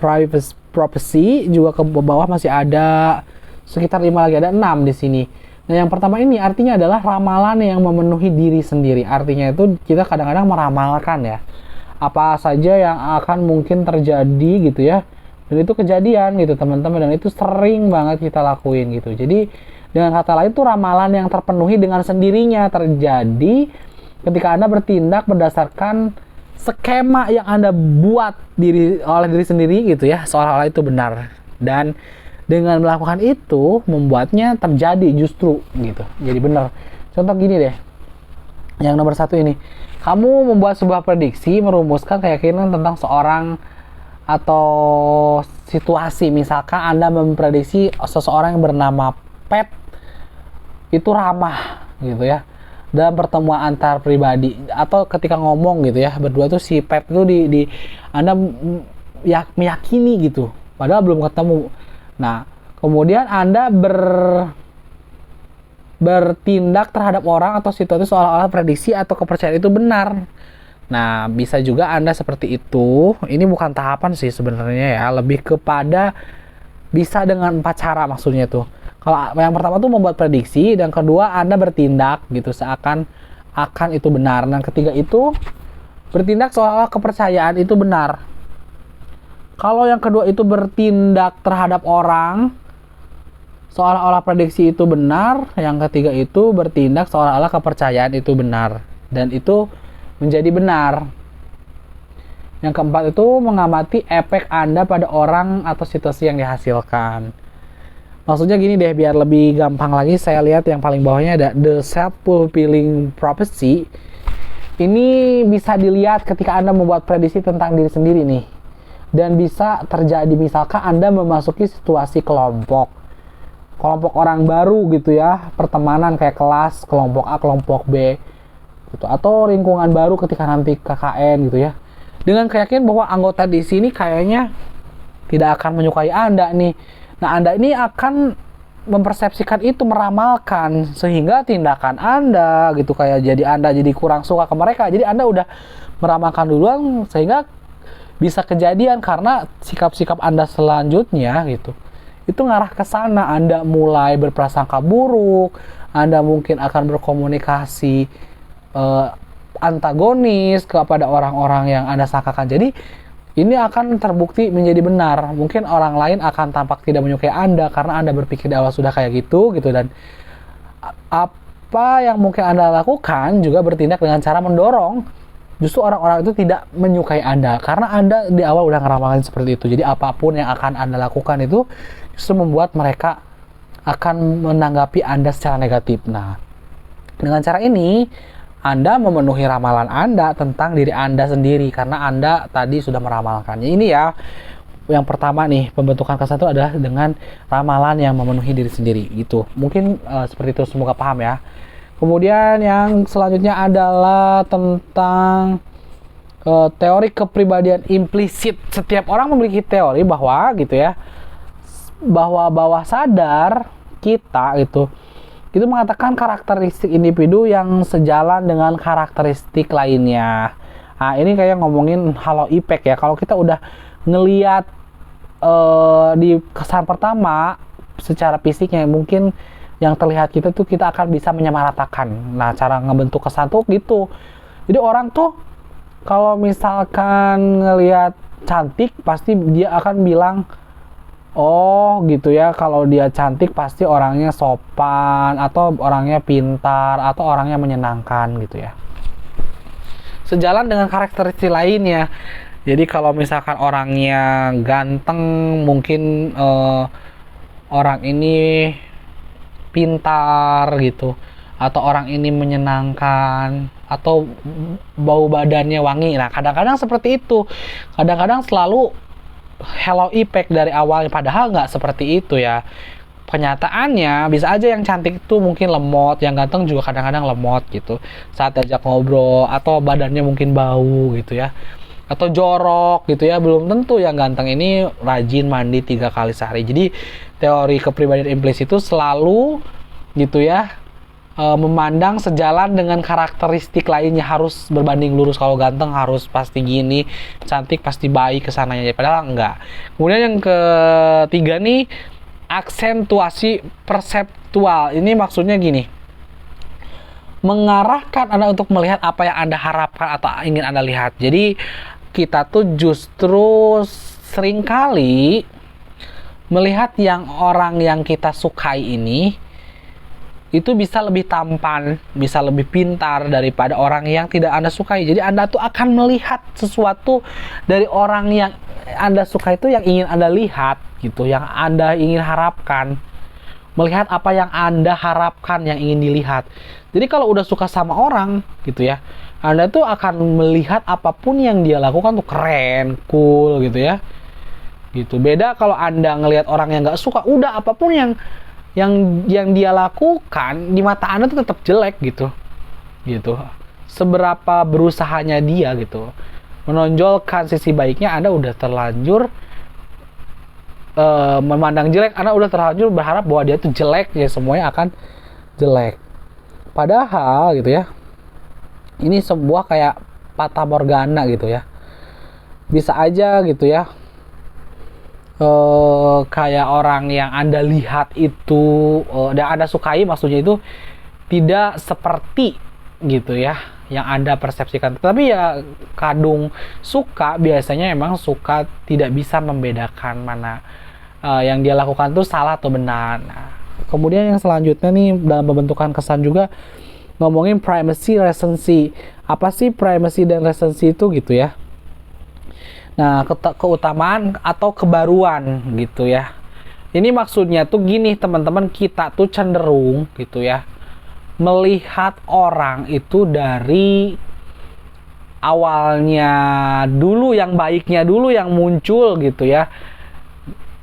prophecy, juga ke bawah masih ada sekitar 5 lagi, ada 6 di sini. Nah yang pertama ini artinya adalah ramalan yang memenuhi diri sendiri. Artinya itu kita kadang-kadang meramalkan ya apa saja yang akan mungkin terjadi gitu ya, dan itu kejadian gitu teman-teman, dan itu sering banget kita lakuin gitu. Jadi dengan kata lain itu ramalan yang terpenuhi dengan sendirinya terjadi ketika Anda bertindak berdasarkan skema yang Anda buat oleh diri sendiri gitu ya, seolah-olah itu benar. Dan dengan melakukan itu membuatnya terjadi justru gitu, jadi benar. Contoh gini deh, yang nomor 1 ini, kamu membuat sebuah prediksi, merumuskan keyakinan tentang seorang atau situasi. Misalkan Anda memprediksi seseorang yang bernama Pet itu ramah gitu ya dalam pertemuan antar pribadi, atau ketika ngomong gitu ya berdua tuh si Pep itu di Anda meyakini gitu padahal belum ketemu. Nah kemudian Anda bertindak terhadap orang atau situasi seolah-olah prediksi atau kepercayaan itu benar. Nah bisa juga Anda seperti itu. Ini bukan tahapan sih sebenarnya ya, lebih kepada bisa dengan 4 cara maksudnya tuh. Kalau yang pertama tuh membuat prediksi, dan kedua Anda bertindak gitu seakan itu benar, dan ketiga itu bertindak seolah-olah kepercayaan itu benar. Kalau yang kedua itu bertindak terhadap orang seolah-olah prediksi itu benar, yang ketiga itu bertindak seolah-olah kepercayaan itu benar, dan itu menjadi benar. Yang keempat itu mengamati efek Anda pada orang atau situasi yang dihasilkan. Maksudnya gini deh, biar lebih gampang lagi, saya lihat yang paling bawahnya ada the self-fulfilling prophecy. Ini bisa dilihat ketika Anda membuat prediksi tentang diri sendiri nih. Dan bisa terjadi misalkan Anda memasuki situasi kelompok orang baru gitu ya, pertemanan kayak kelas, kelompok A, kelompok B gitu, atau lingkungan baru ketika nanti KKN gitu ya. Dengan keyakinan bahwa anggota di sini kayaknya tidak akan menyukai Anda nih. Nah, Anda ini akan mempersepsikan itu, meramalkan, sehingga tindakan Anda gitu kayak Anda jadi kurang suka ke mereka. Jadi Anda udah meramalkan duluan sehingga bisa kejadian karena sikap-sikap Anda selanjutnya gitu. Itu ngarah ke sana. Anda mulai berprasangka buruk, Anda mungkin akan berkomunikasi antagonis kepada orang-orang yang Anda sangkakan. Jadi ini akan terbukti menjadi benar. Mungkin orang lain akan tampak tidak menyukai Anda karena Anda berpikir di awal sudah kayak gitu. Dan apa yang mungkin Anda lakukan juga bertindak dengan cara mendorong justru orang-orang itu tidak menyukai Anda karena Anda di awal udah ngeramalin seperti itu. Jadi apapun yang akan Anda lakukan itu justru membuat mereka akan menanggapi Anda secara negatif. Nah, dengan cara ini Anda memenuhi ramalan Anda tentang diri Anda sendiri karena Anda tadi sudah meramalkannya. Ini ya, yang pertama nih, pembentukan kesan itu adalah dengan ramalan yang memenuhi diri sendiri gitu. Mungkin seperti itu, semoga paham ya. Kemudian yang selanjutnya adalah tentang teori kepribadian implisit. Setiap orang memiliki teori bahwa gitu ya, bahwa bawah sadar kita itu itu mengatakan karakteristik individu yang sejalan dengan karakteristik lainnya. Nah, ini kayak ngomongin halo effect ya. Kalau kita udah ngeliat di kesan pertama secara fisiknya, mungkin yang terlihat kita tuh kita akan bisa menyamaratakan. Nah, cara ngebentuk kesan tuh gitu. Jadi orang tuh kalau misalkan ngelihat cantik, pasti dia akan bilang, oh gitu ya, kalau dia cantik pasti orangnya sopan, atau orangnya pintar, atau orangnya menyenangkan gitu ya. Sejalan dengan karakteristik lainnya. Jadi kalau misalkan orangnya ganteng, mungkin orang ini pintar gitu, atau orang ini menyenangkan, atau bau badannya wangi. Nah, kadang-kadang seperti itu. Kadang-kadang selalu hello effect dari awalnya, padahal nggak seperti itu ya. Kenyataannya bisa aja yang cantik itu mungkin lemot, yang ganteng juga kadang-kadang lemot gitu saat diajak ngobrol, atau badannya mungkin bau gitu ya, atau jorok gitu ya. Belum tentu yang ganteng ini rajin mandi 3 kali sehari. Jadi teori kepribadian implisit itu selalu gitu ya, memandang sejalan dengan karakteristik lainnya, harus berbanding lurus. Kalau ganteng harus pasti gini, cantik pasti baik kesananya, padahal enggak. Kemudian yang ketiga nih, aksentuasi perseptual. Ini maksudnya gini, mengarahkan Anda untuk melihat apa yang Anda harapkan atau ingin Anda lihat. Jadi kita tuh justru seringkali melihat yang orang yang kita sukai ini itu bisa lebih tampan, bisa lebih pintar daripada orang yang tidak Anda sukai. Jadi Anda tuh akan melihat sesuatu dari orang yang Anda suka itu yang ingin Anda lihat gitu, yang Anda ingin harapkan. Melihat apa yang Anda harapkan, yang ingin dilihat. Jadi kalau udah suka sama orang gitu ya, Anda tuh akan melihat apapun yang dia lakukan tuh keren, cool gitu ya. Gitu. Beda kalau Anda ngelihat orang yang nggak suka, udah apapun yang dia lakukan di mata Anda tuh tetap jelek gitu. Gitu. Seberapa berusahanya dia gitu menonjolkan sisi baiknya, Anda udah terlanjur memandang jelek, Anda udah terlanjur berharap bahwa dia tuh jelek, ya semuanya akan jelek. Padahal gitu ya, ini sebuah kayak fata morgana gitu ya. Bisa aja gitu ya, kayak orang yang Anda lihat itu dan Anda sukai, maksudnya itu tidak seperti gitu ya yang Anda persepsikan. Tapi ya kadung suka, biasanya emang suka tidak bisa membedakan mana yang dia lakukan tuh salah atau benar. Nah, kemudian yang selanjutnya nih dalam pembentukan kesan juga ngomongin primacy recency. Apa sih primacy dan recency itu gitu ya? Nah, keutamaan atau kebaruan gitu ya. Ini maksudnya tuh gini teman-teman, kita tuh cenderung gitu ya melihat orang itu dari awalnya dulu, yang baiknya dulu yang muncul gitu ya,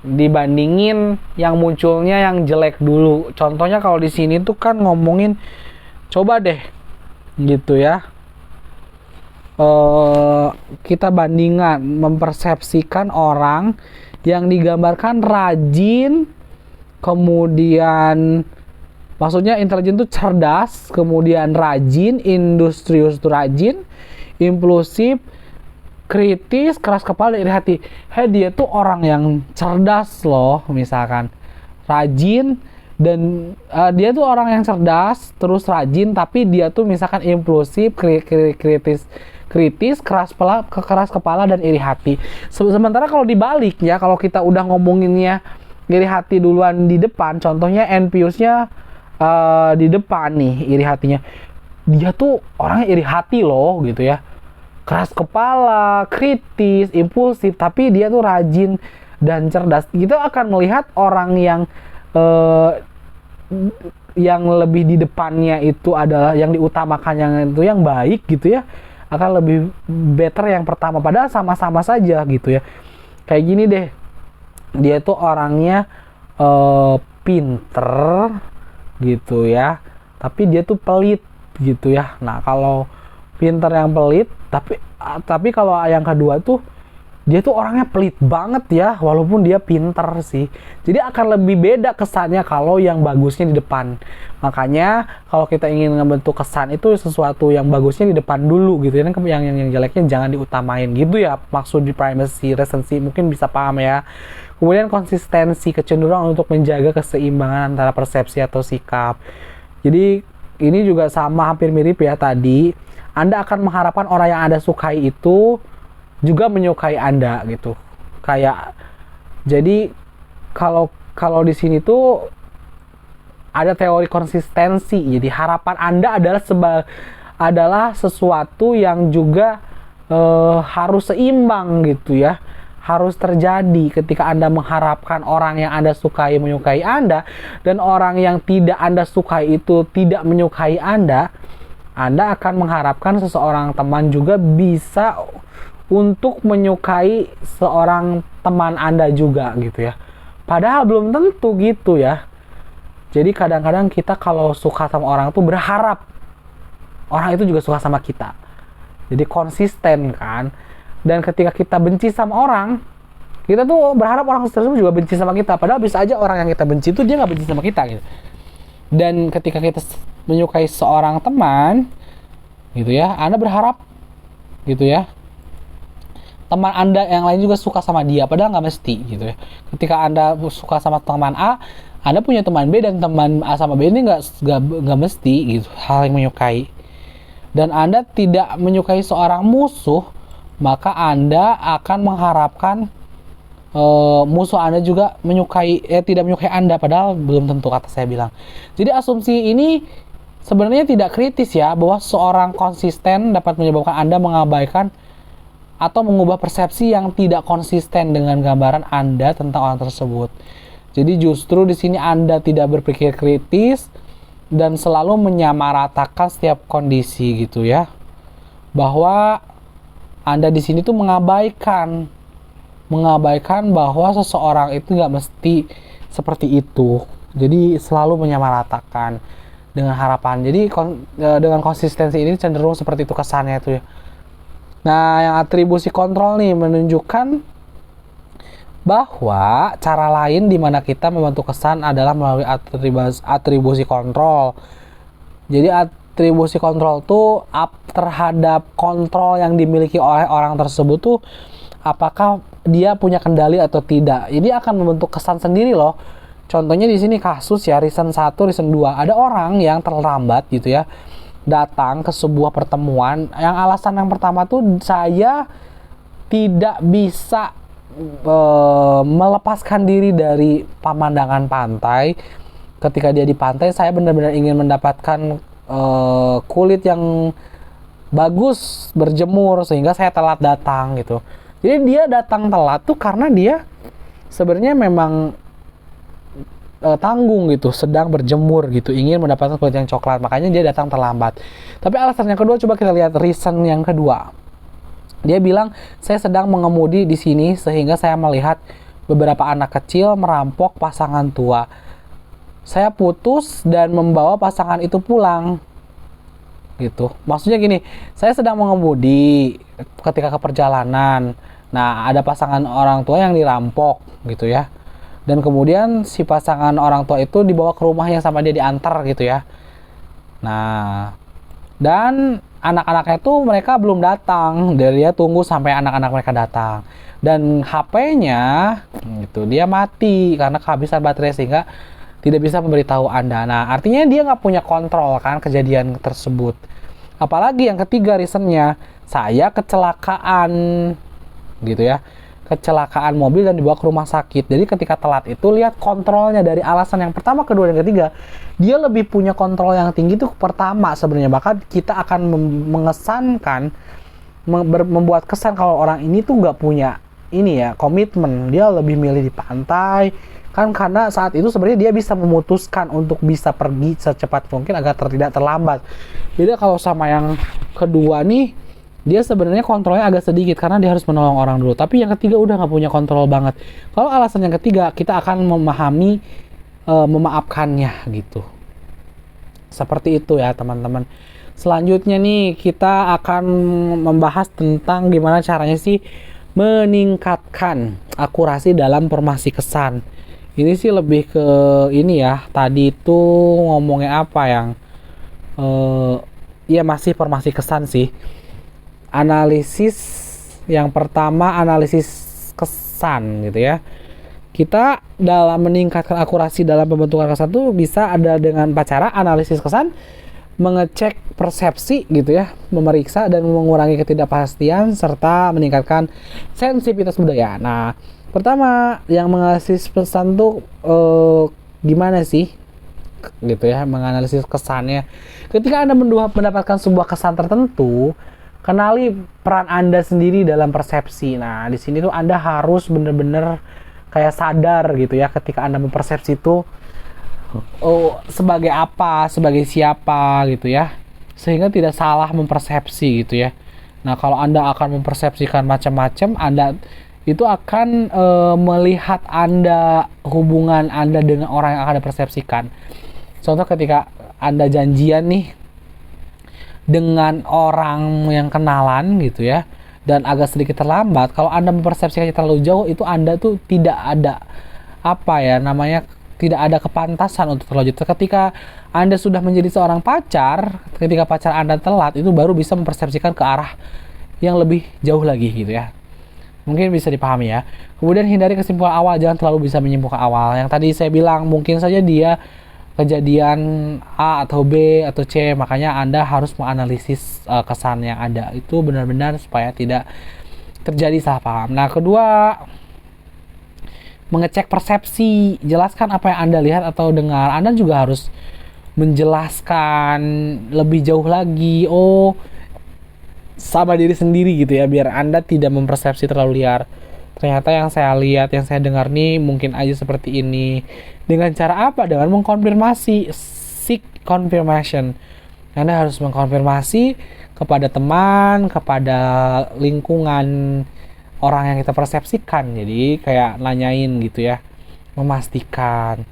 dibandingin yang munculnya yang jelek dulu. Contohnya kalau di sini tuh kan ngomongin, coba deh gitu ya, kita bandingkan, mempersepsikan orang yang digambarkan rajin, kemudian maksudnya intelijen tuh cerdas, kemudian rajin, industrius tuh rajin, impulsif, kritis, keras kepala, iri hati. Dia tuh orang yang cerdas loh, misalkan rajin, dan dia tuh orang yang cerdas terus rajin, tapi dia tuh misalkan impulsif, kritis, keras kepala dan iri hati. Sementara kalau dibaliknya, kalau kita udah ngomonginnya iri hati duluan di depan, contohnya envious-nya di depan nih, iri hatinya, dia tuh orangnya iri hati loh gitu ya, keras kepala, kritis, impulsif, tapi dia tuh rajin dan cerdas. Kita akan melihat orang yang lebih di depannya itu adalah yang diutamakan, yang itu yang baik gitu ya, akan lebih better yang pertama, padahal sama-sama saja gitu ya. Kayak gini deh, dia tuh orangnya pinter gitu ya, tapi dia tuh pelit gitu ya. Nah, kalau pinter yang pelit, tapi kalau yang kedua tuh dia tuh orangnya pelit banget ya, walaupun dia pinter sih. Jadi akan lebih beda kesannya kalau yang bagusnya di depan. Makanya kalau kita ingin ngebentuk kesan itu sesuatu yang bagusnya di depan dulu gitu ya. Yang jeleknya jangan diutamain gitu ya. Maksud di primacy, recency mungkin bisa paham ya. Kemudian konsistensi, kecenderungan untuk menjaga keseimbangan antara persepsi atau sikap. Jadi ini juga sama, hampir mirip ya tadi. Anda akan mengharapkan orang yang Anda sukai itu juga menyukai Anda gitu. Kayak jadi kalau di sini tuh ada teori konsistensi. Jadi harapan Anda adalah sesuatu yang juga harus seimbang gitu ya. Harus terjadi ketika Anda mengharapkan orang yang Anda sukai menyukai Anda, dan orang yang tidak Anda sukai itu tidak menyukai Anda akan mengharapkan seseorang teman juga bisa untuk menyukai seorang teman Anda juga gitu ya. Padahal belum tentu gitu ya. Jadi kadang-kadang kita kalau suka sama orang tuh berharap orang itu juga suka sama kita. Jadi konsisten kan. Dan ketika kita benci sama orang, kita tuh berharap orang tersebut juga benci sama kita. Padahal bisa aja orang yang kita benci itu dia nggak benci sama kita gitu. Dan ketika kita menyukai seorang teman gitu ya, Anda berharap gitu ya, teman Anda yang lain juga suka sama dia, padahal nggak mesti gitu ya. Ketika Anda suka sama teman A, Anda punya teman B, dan teman A sama B ini nggak mesti gitu hal yang menyukai. Dan Anda tidak menyukai seorang musuh, maka Anda akan mengharapkan musuh Anda juga tidak menyukai Anda, padahal belum tentu, kata saya bilang. Jadi asumsi ini sebenarnya tidak kritis ya, bahwa seorang konsisten dapat menyebabkan Anda mengabaikan atau mengubah persepsi yang tidak konsisten dengan gambaran Anda tentang orang tersebut. Jadi justru di sini Anda tidak berpikir kritis dan selalu menyamaratakan setiap kondisi gitu ya. Bahwa Anda di sini tuh mengabaikan bahwa seseorang itu nggak mesti seperti itu. Jadi selalu menyamaratakan dengan harapan. Jadi dengan konsistensi ini cenderung seperti itu kesannya itu ya. Nah, yang atribusi kontrol nih menunjukkan bahwa cara lain di mana kita membentuk kesan adalah melalui atribusi kontrol. Jadi atribusi kontrol tuh terhadap kontrol yang dimiliki oleh orang tersebut tuh apakah dia punya kendali atau tidak. Ini akan membentuk kesan sendiri loh. Contohnya di sini kasus ya, reason 1, reason 2. Ada orang yang terlambat gitu ya, datang ke sebuah pertemuan. Yang alasan yang pertama tuh, saya tidak bisa melepaskan diri dari pemandangan pantai. Ketika dia di pantai, saya benar-benar ingin mendapatkan kulit yang bagus berjemur, sehingga saya telat datang gitu. Jadi dia datang telat tuh karena dia sebenarnya memang tanggung gitu, sedang berjemur gitu, ingin mendapatkan kulit yang coklat, makanya dia datang terlambat. Tapi alasan yang kedua, coba kita lihat reason yang kedua. Dia bilang, saya sedang mengemudi di sini sehingga saya melihat beberapa anak kecil merampok pasangan tua. Saya putus dan membawa pasangan itu pulang. Gitu. Maksudnya gini, saya sedang mengemudi ketika ke perjalanan. Nah, ada pasangan orang tua yang dirampok gitu ya. Dan kemudian si pasangan orang tua itu dibawa ke rumahnya sama dia, diantar gitu ya. Nah, dan anak-anaknya tuh mereka belum datang. Dia tunggu sampai anak-anak mereka datang. Dan HP-nya gitu, dia mati karena kehabisan baterai sehingga tidak bisa memberitahu Anda. Nah, artinya dia nggak punya kontrol kan kejadian tersebut. Apalagi yang ketiga reasonnya, saya kecelakaan gitu ya. Kecelakaan mobil dan dibawa ke rumah sakit. Jadi ketika telat itu, lihat kontrolnya dari alasan yang pertama, kedua, dan ketiga. Dia lebih punya kontrol yang tinggi itu pertama sebenarnya. Bahkan kita akan mengesankan, membuat kesan kalau orang ini tuh nggak punya ini ya, komitmen. Dia lebih milih di pantai. Kan karena saat itu sebenarnya dia bisa memutuskan untuk bisa pergi secepat mungkin agar tidak terlambat. Beda kalau sama yang kedua nih, dia sebenarnya kontrolnya agak sedikit karena dia harus menolong orang dulu. Tapi yang ketiga udah nggak punya kontrol banget. Kalau alasan yang ketiga, kita akan memahami, memaafkannya gitu. Seperti itu ya teman-teman. Selanjutnya nih kita akan membahas tentang gimana caranya sih meningkatkan akurasi dalam formasi kesan. Ini sih lebih ke ini ya, tadi itu ngomongnya apa yang ya masih formasi kesan sih. Analisis yang pertama, analisis kesan gitu ya. Kita dalam meningkatkan akurasi dalam pembentukan kesan tuh bisa ada dengan empat cara. Analisis kesan, mengecek persepsi gitu ya, memeriksa dan mengurangi ketidakpastian, serta meningkatkan sensitivitas budaya. Nah, pertama yang menganalisis pesan tuh gimana sih gitu ya, menganalisis kesannya. Ketika Anda mendapatkan sebuah kesan tertentu, kenali peran Anda sendiri dalam persepsi. Nah, di sini tuh Anda harus bener-bener kayak sadar gitu ya, ketika Anda mempersepsi itu sebagai apa, sebagai siapa gitu ya, sehingga tidak salah mempersepsi gitu ya. Nah, kalau Anda akan mempersepsikan macam-macam, Anda itu akan melihat Anda, hubungan Anda dengan orang yang akan dipersepsikan. Contoh ketika Anda janjian nih dengan orang yang kenalan gitu ya, dan agak sedikit terlambat, kalau Anda mempersepsikannya terlalu jauh, itu Anda tuh tidak ada apa ya namanya, tidak ada kepantasan untuk terlanjut. Ketika Anda sudah menjadi seorang pacar, ketika pacar Anda telat, itu baru bisa mempersepsikan ke arah yang lebih jauh lagi gitu ya. Mungkin bisa dipahami ya. Kemudian hindari kesimpulan awal, jangan terlalu bisa menyimpulkan awal. Yang tadi saya bilang, mungkin saja dia kejadian A atau B atau C, makanya Anda harus menganalisis kesan yang ada itu benar-benar supaya tidak terjadi salah paham. Nah, kedua, mengecek persepsi, jelaskan apa yang Anda lihat atau dengar. Anda juga harus menjelaskan lebih jauh lagi, sama diri sendiri gitu ya, biar Anda tidak mempersepsi terlalu liar. Ternyata yang saya lihat, yang saya dengar nih mungkin aja seperti ini. Dengan cara apa? Dengan mengkonfirmasi, seek confirmation. Anda harus mengkonfirmasi kepada teman, kepada lingkungan orang yang kita persepsikan. Jadi kayak nanyain gitu ya, memastikan.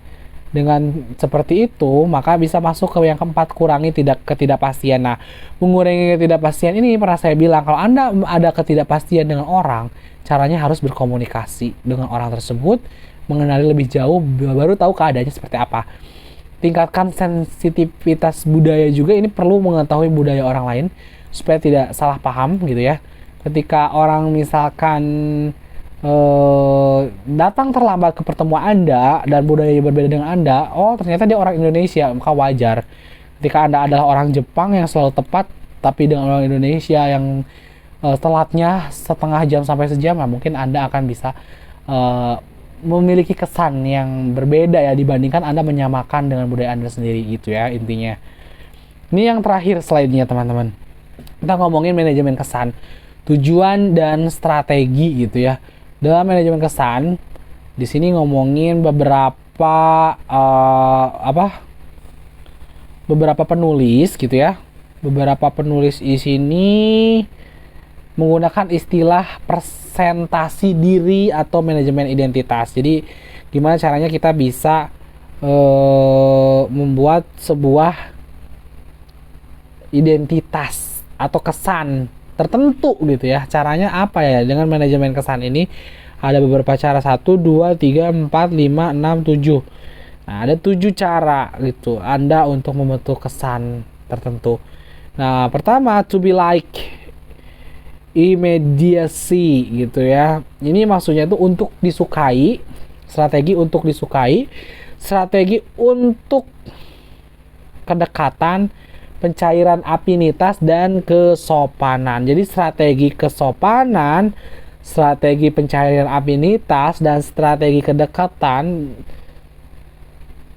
Dengan seperti itu, maka bisa masuk ke yang keempat, kurangi ketidakpastian. Nah, mengurangi ketidakpastian ini pernah saya bilang, kalau Anda ada ketidakpastian dengan orang, caranya harus berkomunikasi dengan orang tersebut, mengenali lebih jauh, baru tahu keadaannya seperti apa. Tingkatkan sensitivitas budaya juga, ini perlu mengetahui budaya orang lain supaya tidak salah paham gitu ya. Ketika orang misalkan datang terlambat ke pertemuan Anda dan budayanya berbeda dengan Anda, ternyata dia orang Indonesia, maka wajar. Ketika Anda adalah orang Jepang yang selalu tepat, tapi dengan orang Indonesia yang telatnya setengah jam sampai sejam, mungkin Anda akan bisa memiliki kesan yang berbeda ya, dibandingkan Anda menyamakan dengan budaya Anda sendiri gitu ya intinya. Ini yang terakhir slide-nya teman-teman. Kita ngomongin manajemen kesan, tujuan dan strategi gitu ya. Dalam manajemen kesan, di sini ngomongin beberapa beberapa penulis gitu ya. Beberapa penulis di sini menggunakan istilah presentasi diri atau manajemen identitas. Jadi gimana caranya kita bisa membuat sebuah identitas atau kesan tertentu gitu ya. Caranya apa ya dengan manajemen kesan ini? Ada beberapa cara, 1, 2, 3, 4, 5, 6, 7. Nah, ada 7 cara gitu Anda untuk membentuk kesan tertentu. Nah, pertama, to be like, immediacy gitu ya. Ini maksudnya itu untuk disukai, strategi untuk disukai, strategi untuk kedekatan, pencairan afinitas, dan kesopanan. Jadi strategi kesopanan, strategi pencairan afinitas, dan strategi kedekatan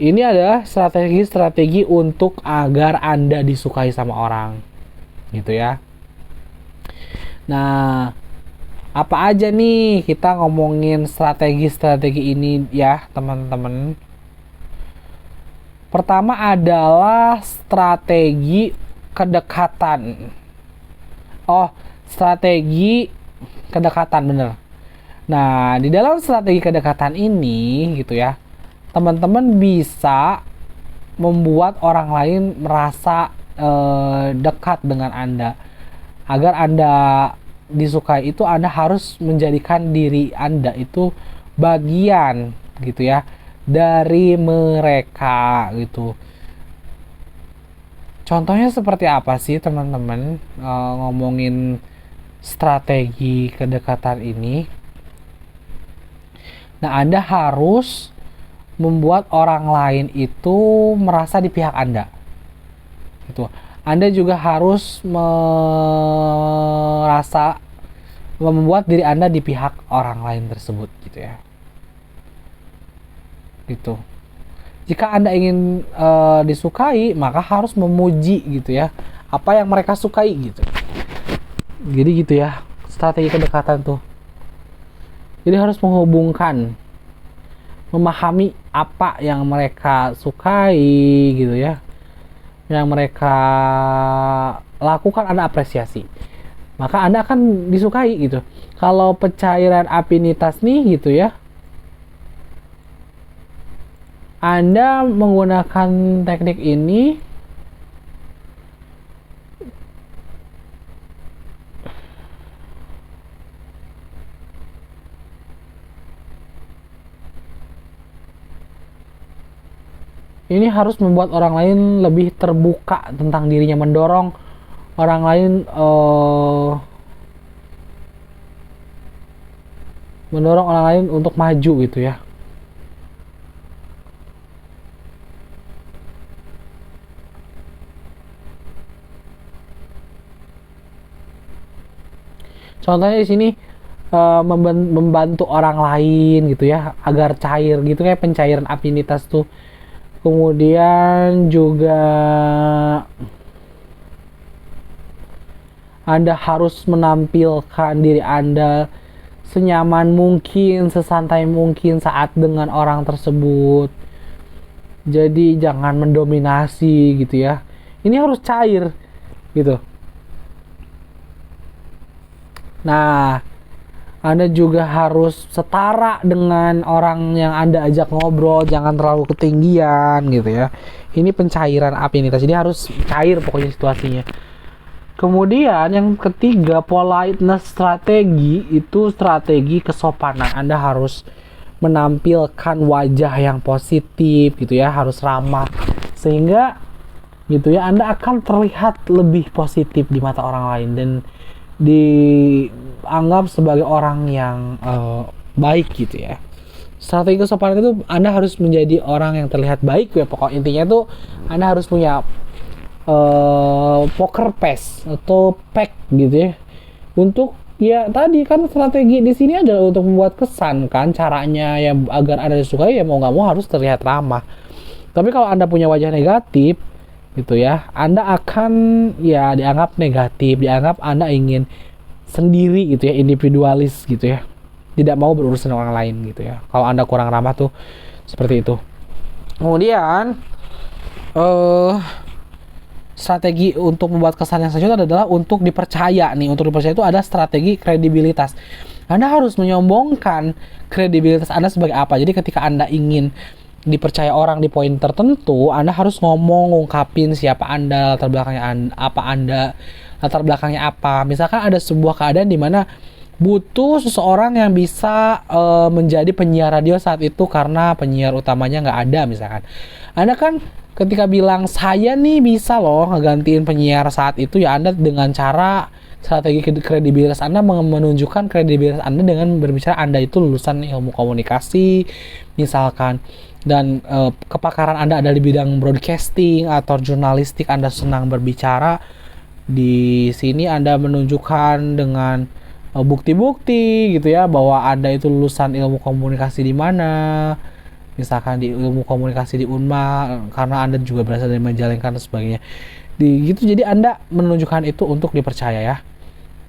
ini adalah strategi-strategi untuk agar Anda disukai sama orang gitu ya. Nah, apa aja nih kita ngomongin strategi-strategi ini ya teman-teman. Pertama adalah strategi kedekatan. Strategi kedekatan, bener. Nah, di dalam strategi kedekatan ini gitu ya, teman-teman bisa membuat orang lain merasa dekat dengan Anda, agar Anda disukai itu Anda harus menjadikan diri Anda itu bagian gitu ya dari mereka gitu. Contohnya seperti apa sih teman-teman, ngomongin strategi kedekatan ini? Nah, Anda harus membuat orang lain itu merasa di pihak Anda. Gitu. Anda juga harus membuat diri Anda di pihak orang lain tersebut gitu ya. Gitu. Jika Anda ingin disukai, maka harus memuji gitu ya apa yang mereka sukai gitu. Jadi gitu ya strategi kedekatan tuh. Jadi harus menghubungkan, memahami apa yang mereka sukai gitu ya, yang mereka lakukan Anda apresiasi, maka Anda akan disukai gitu. Kalau pencairan afinitas nih gitu ya, Anda menggunakan teknik ini harus membuat orang lain lebih terbuka tentang dirinya, mendorong orang lain untuk maju gitu ya. Contohnya di sini membantu orang lain gitu ya agar cair gitu, kayak pencairan afinitas tuh. Kemudian juga Anda harus menampilkan diri Anda senyaman mungkin, sesantai mungkin saat dengan orang tersebut. Jadi jangan mendominasi gitu ya. Ini harus cair gitu. Nah, Anda juga harus setara dengan orang yang Anda ajak ngobrol, jangan terlalu ketinggian gitu ya. Ini pencairan afinitas, jadi harus cair pokoknya situasinya. Kemudian yang ketiga, politeness strategi, itu strategi kesopanan. Anda harus menampilkan wajah yang positif gitu ya, harus ramah sehingga gitu ya Anda akan terlihat lebih positif di mata orang lain dan dianggap sebagai orang yang baik gitu ya. Strategi kesopanan itu Anda harus menjadi orang yang terlihat baik ya, pokok intinya tuh Anda harus punya poker face atau pack gitu ya. Untuk ya tadi kan strategi di sini adalah untuk membuat kesan kan, caranya ya agar Anda disukai ya mau nggak mau harus terlihat ramah. Tapi kalau Anda punya wajah negatif gitu ya, Anda akan ya dianggap negatif, dianggap Anda ingin sendiri gitu ya, individualis gitu ya, tidak mau berurusan dengan orang lain gitu ya. Kalau Anda kurang ramah tuh seperti itu. Kemudian strategi untuk membuat kesan yang selanjutnya adalah untuk dipercaya nih. Untuk dipercaya itu ada strategi kredibilitas. Anda harus menyombongkan kredibilitas Anda sebagai apa. Jadi ketika Anda ingin dipercaya orang di poin tertentu, Anda harus ngungkapin siapa Anda, latar belakangnya apa. Misalkan ada sebuah keadaan di mana butuh seseorang yang bisa menjadi penyiar radio saat itu karena penyiar utamanya nggak ada misalkan. Anda kan ketika bilang saya nih bisa loh ngegantiin penyiar saat itu, ya Anda dengan cara strategi kredibilitas Anda menunjukkan kredibilitas Anda dengan berbicara Anda itu lulusan ilmu komunikasi misalkan, dan kepakaran Anda ada di bidang broadcasting atau jurnalistik, Anda senang berbicara. Di sini Anda menunjukkan dengan bukti-bukti gitu ya bahwa Anda itu lulusan ilmu komunikasi di mana, misalkan di ilmu komunikasi di Unma karena Anda juga berasal dari Majalengka dan sebagainya. Gitu, jadi Anda menunjukkan itu untuk dipercaya ya.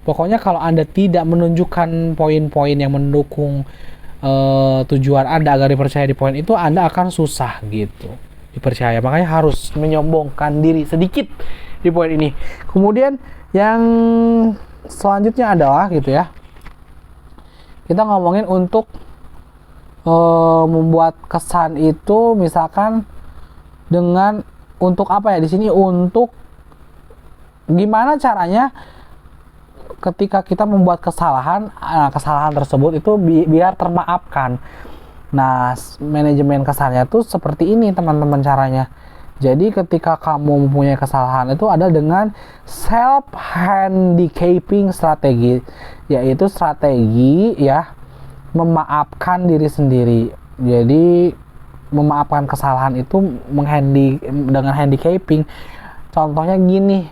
Pokoknya kalau Anda tidak menunjukkan poin-poin yang mendukung tujuan Anda agar dipercaya di poin itu, Anda akan susah gitu dipercaya. Makanya harus menyombongkan diri sedikit di poin ini. Kemudian yang selanjutnya adalah gitu ya, kita ngomongin untuk membuat kesan itu misalkan dengan untuk apa ya di sini, untuk gimana caranya ketika kita membuat kesalahan, kesalahan tersebut itu biar termaafkan. Nah, manajemen kesalahannya tuh seperti ini teman-teman caranya. Jadi ketika kamu mempunyai kesalahan itu ada dengan self handicapping strategi, yaitu strategi ya memaafkan diri sendiri. Jadi memaafkan kesalahan itu dengan handicapping. Contohnya gini,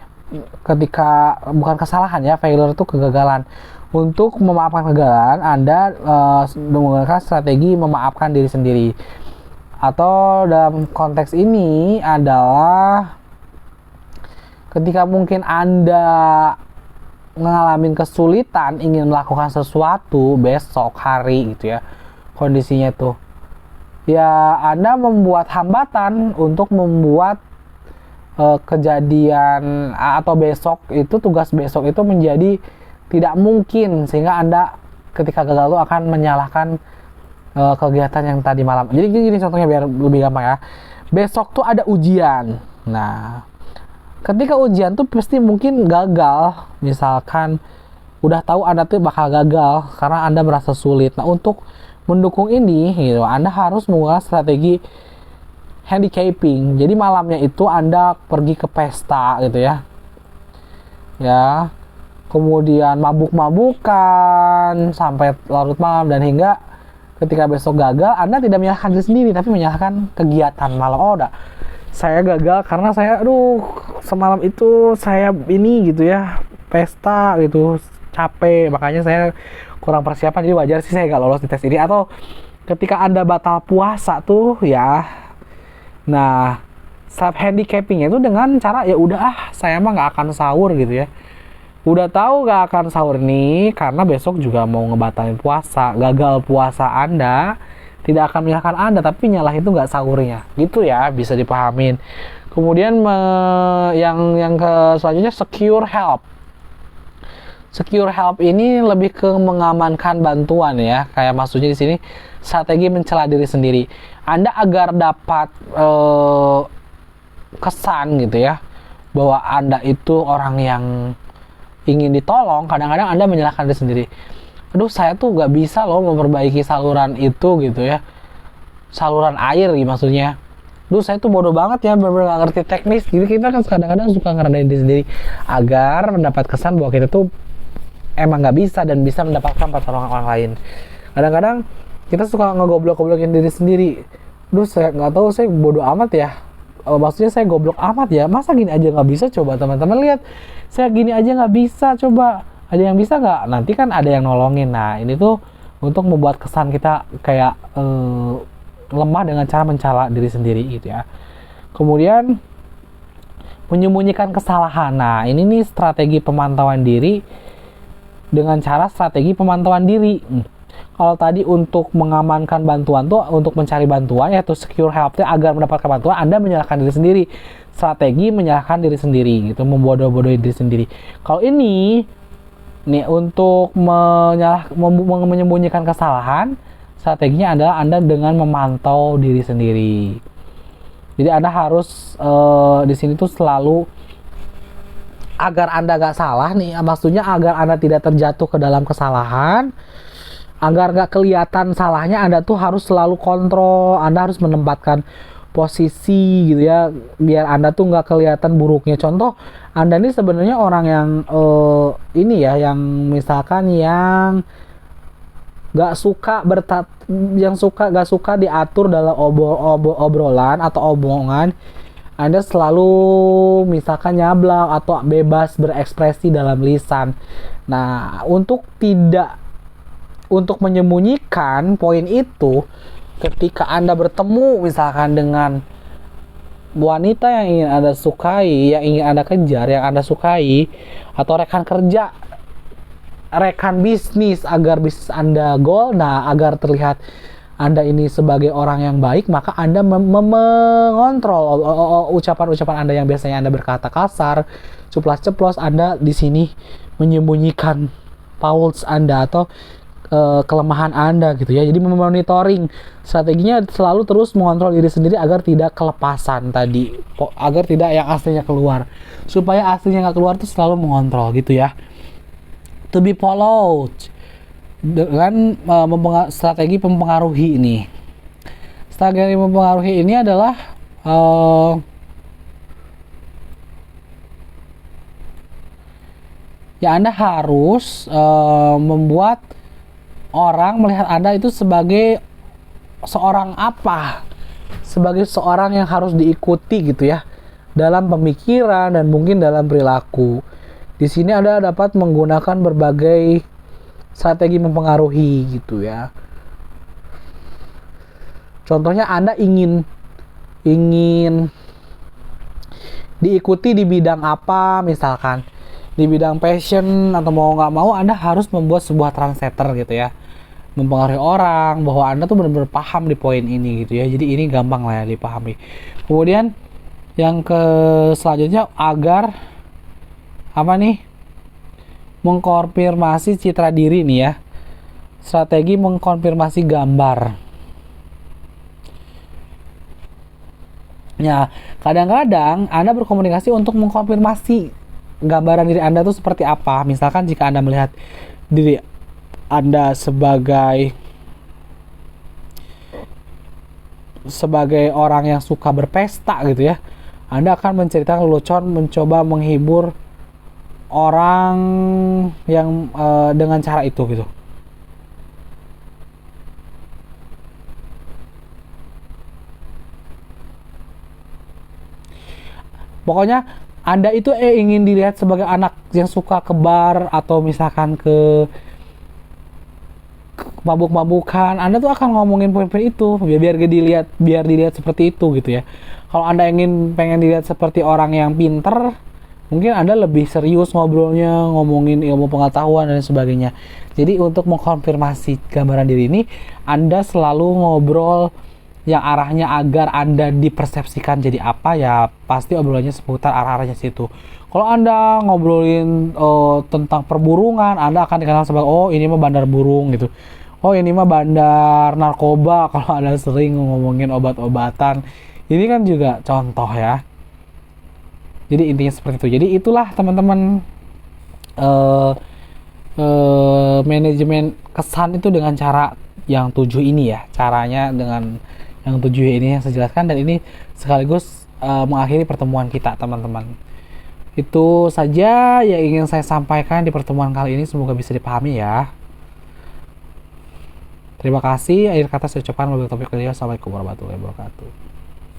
ketika bukan kesalahan ya, failure itu kegagalan. Untuk memaafkan kegagalan, Anda menggunakan strategi memaafkan diri sendiri. Atau dalam konteks ini adalah ketika mungkin Anda mengalami kesulitan ingin melakukan sesuatu besok hari gitu ya, kondisinya tuh ya Anda membuat hambatan untuk membuat kejadian atau tugas besok itu menjadi tidak mungkin, sehingga Anda ketika gagal itu akan menyalahkan kegiatan yang tadi malam. Jadi gini contohnya biar lebih gampang ya. Besok tuh ada ujian. Nah, ketika ujian tuh pasti mungkin gagal. Misalkan udah tahu Anda tuh bakal gagal karena Anda merasa sulit. Nah, untuk mendukung ini gitu, Anda harus menggunakan strategi handicapping. Jadi malamnya itu Anda pergi ke pesta gitu ya. Ya. Kemudian mabuk-mabukan sampai larut malam, dan hingga ketika besok gagal, Anda tidak menyalahkan diri sendiri tapi menyalahkan kegiatan malam. Oh, saya gagal karena saya semalam itu saya ini gitu ya, pesta gitu, capek, makanya saya kurang persiapan, jadi wajar sih saya gak lolos di tes ini. Atau ketika Anda batal puasa tuh ya, nah self handicapping itu dengan cara ya udah saya mah nggak akan sahur gitu ya, udah tahu nggak akan sahur nih karena besok juga mau ngebatalin puasa. Gagal puasa Anda tidak akan menyalahkan Anda, tapi nyalah itu nggak sahurnya gitu ya, bisa dipahamin. Kemudian yang selanjutnya secure help. Secure help ini lebih ke mengamankan bantuan ya, kayak maksudnya di sini strategi mencela diri sendiri. Anda agar dapat kesan gitu ya bahwa Anda itu orang yang ingin ditolong, kadang-kadang Anda menyalahkan diri sendiri. Aduh, saya tuh gak bisa loh memperbaiki saluran itu gitu ya, saluran air gitu maksudnya. Duh, saya tuh bodoh banget ya, bener-bener gak ngerti teknis. Jadi kita kan kadang-kadang suka ngerendahin diri sendiri agar mendapat kesan bahwa kita tuh emang gak bisa dan bisa mendapatkan pertolongan orang lain. Kadang-kadang kita suka ngegoblok-goblokin diri sendiri. Duh, saya gak tahu, saya bodoh amat ya. Maksudnya saya goblok amat ya, masa gini aja nggak bisa. Coba teman-teman lihat, saya gini aja nggak bisa, coba ada yang bisa nggak? Nanti kan ada yang nolongin. Nah, ini tuh untuk membuat kesan kita kayak lemah dengan cara mencela diri sendiri gitu ya. Kemudian menyembunyikan kesalahan. Nah, ini nih strategi pemantauan diri dengan cara strategi pemantauan diri. Kalau tadi untuk mengamankan bantuan tuh untuk mencari bantuan, yaitu secure help agar mendapatkan bantuan, Anda menyalahkan diri sendiri. Strategi menyalahkan diri sendiri gitu, membodoh-bodohi diri sendiri. Kalau ini nih untuk menyembunyikan kesalahan, strateginya adalah Anda dengan memantau diri sendiri. Jadi Anda harus di sini tuh selalu agar Anda gak salah nih, maksudnya agar Anda tidak terjatuh ke dalam kesalahan, agar gak kelihatan salahnya, Anda tuh harus selalu kontrol. Anda harus menempatkan posisi gitu ya, biar Anda tuh gak kelihatan buruknya. Contoh, Anda ini sebenarnya orang yang ini ya, yang misalkan yang gak suka gak suka diatur dalam obrolan atau omongan. Anda selalu misalkan nyablak atau bebas berekspresi dalam lisan. Nah, untuk menyembunyikan poin itu, ketika Anda bertemu misalkan dengan wanita yang ingin Anda sukai, yang ingin Anda kejar, yang Anda sukai, atau rekan kerja, rekan bisnis, agar bisnis Anda goal, nah agar terlihat Anda ini sebagai orang yang baik, maka Anda mengontrol ucapan-ucapan Anda yang biasanya Anda berkata kasar, ceplas-ceplos. Anda di sini menyembunyikan faults Anda atau kelemahan Anda gitu ya. Jadi memonitoring, strateginya selalu terus mengontrol diri sendiri agar tidak kelepasan tadi, agar tidak yang aslinya keluar. Supaya aslinya nggak keluar tuh selalu mengontrol gitu ya. To be followed dengan strategi mempengaruhi ini. Strategi mempengaruhi ini adalah ya Anda harus membuat orang melihat Anda itu sebagai seorang apa? Sebagai seorang yang harus diikuti gitu ya, dalam pemikiran dan mungkin dalam perilaku. Di sini Anda dapat menggunakan berbagai strategi mempengaruhi gitu ya. Contohnya Anda ingin diikuti di bidang apa, misalkan di bidang passion, atau mau nggak mau Anda harus membuat sebuah trendsetter gitu ya, mempengaruhi orang bahwa Anda tuh benar-benar paham di poin ini gitu ya. Jadi ini gampang lah ya dipahami. Kemudian yang ke selanjutnya agar apa nih, mengkonfirmasi citra diri nih ya, strategi mengkonfirmasi gambar. Ya, kadang-kadang Anda berkomunikasi untuk mengkonfirmasi gambaran diri Anda itu seperti apa. Misalkan jika Anda melihat diri Anda sebagai orang yang suka berpesta gitu ya, Anda akan menceritakan lelucon, mencoba menghibur orang yang dengan cara itu gitu. Pokoknya Anda itu ingin dilihat sebagai anak yang suka ke bar atau misalkan ke mabuk-mabukan. Anda tuh akan ngomongin poin-poin itu biar dilihat seperti itu gitu ya. Kalau Anda pengen dilihat seperti orang yang pinter, mungkin Anda lebih serius ngobrolnya, ngomongin ilmu pengetahuan dan sebagainya. Jadi untuk mengkonfirmasi gambaran diri ini, Anda selalu ngobrol yang arahnya agar Anda dipersepsikan jadi apa, ya pasti obrolannya seputar arah-arahnya situ. Kalau Anda ngobrolin tentang perburungan, Anda akan dikenal sebagai, oh ini mah bandar burung gitu. Oh ini mah bandar narkoba kalau Anda sering ngomongin obat-obatan. Ini kan juga contoh ya. Jadi intinya seperti itu. Jadi itulah teman-teman, manajemen kesan itu dengan cara yang 7 ini ya. Caranya dengan yang 7 ini yang saya jelaskan, dan ini sekaligus mengakhiri pertemuan kita teman-teman. Itu saja yang ingin saya sampaikan di pertemuan kali ini, semoga bisa dipahami ya. Terima kasih. Akhir kata saya ucapkan wabillahi taufiq wal hidayah. Assalamualaikum warahmatullahi wabarakatuh.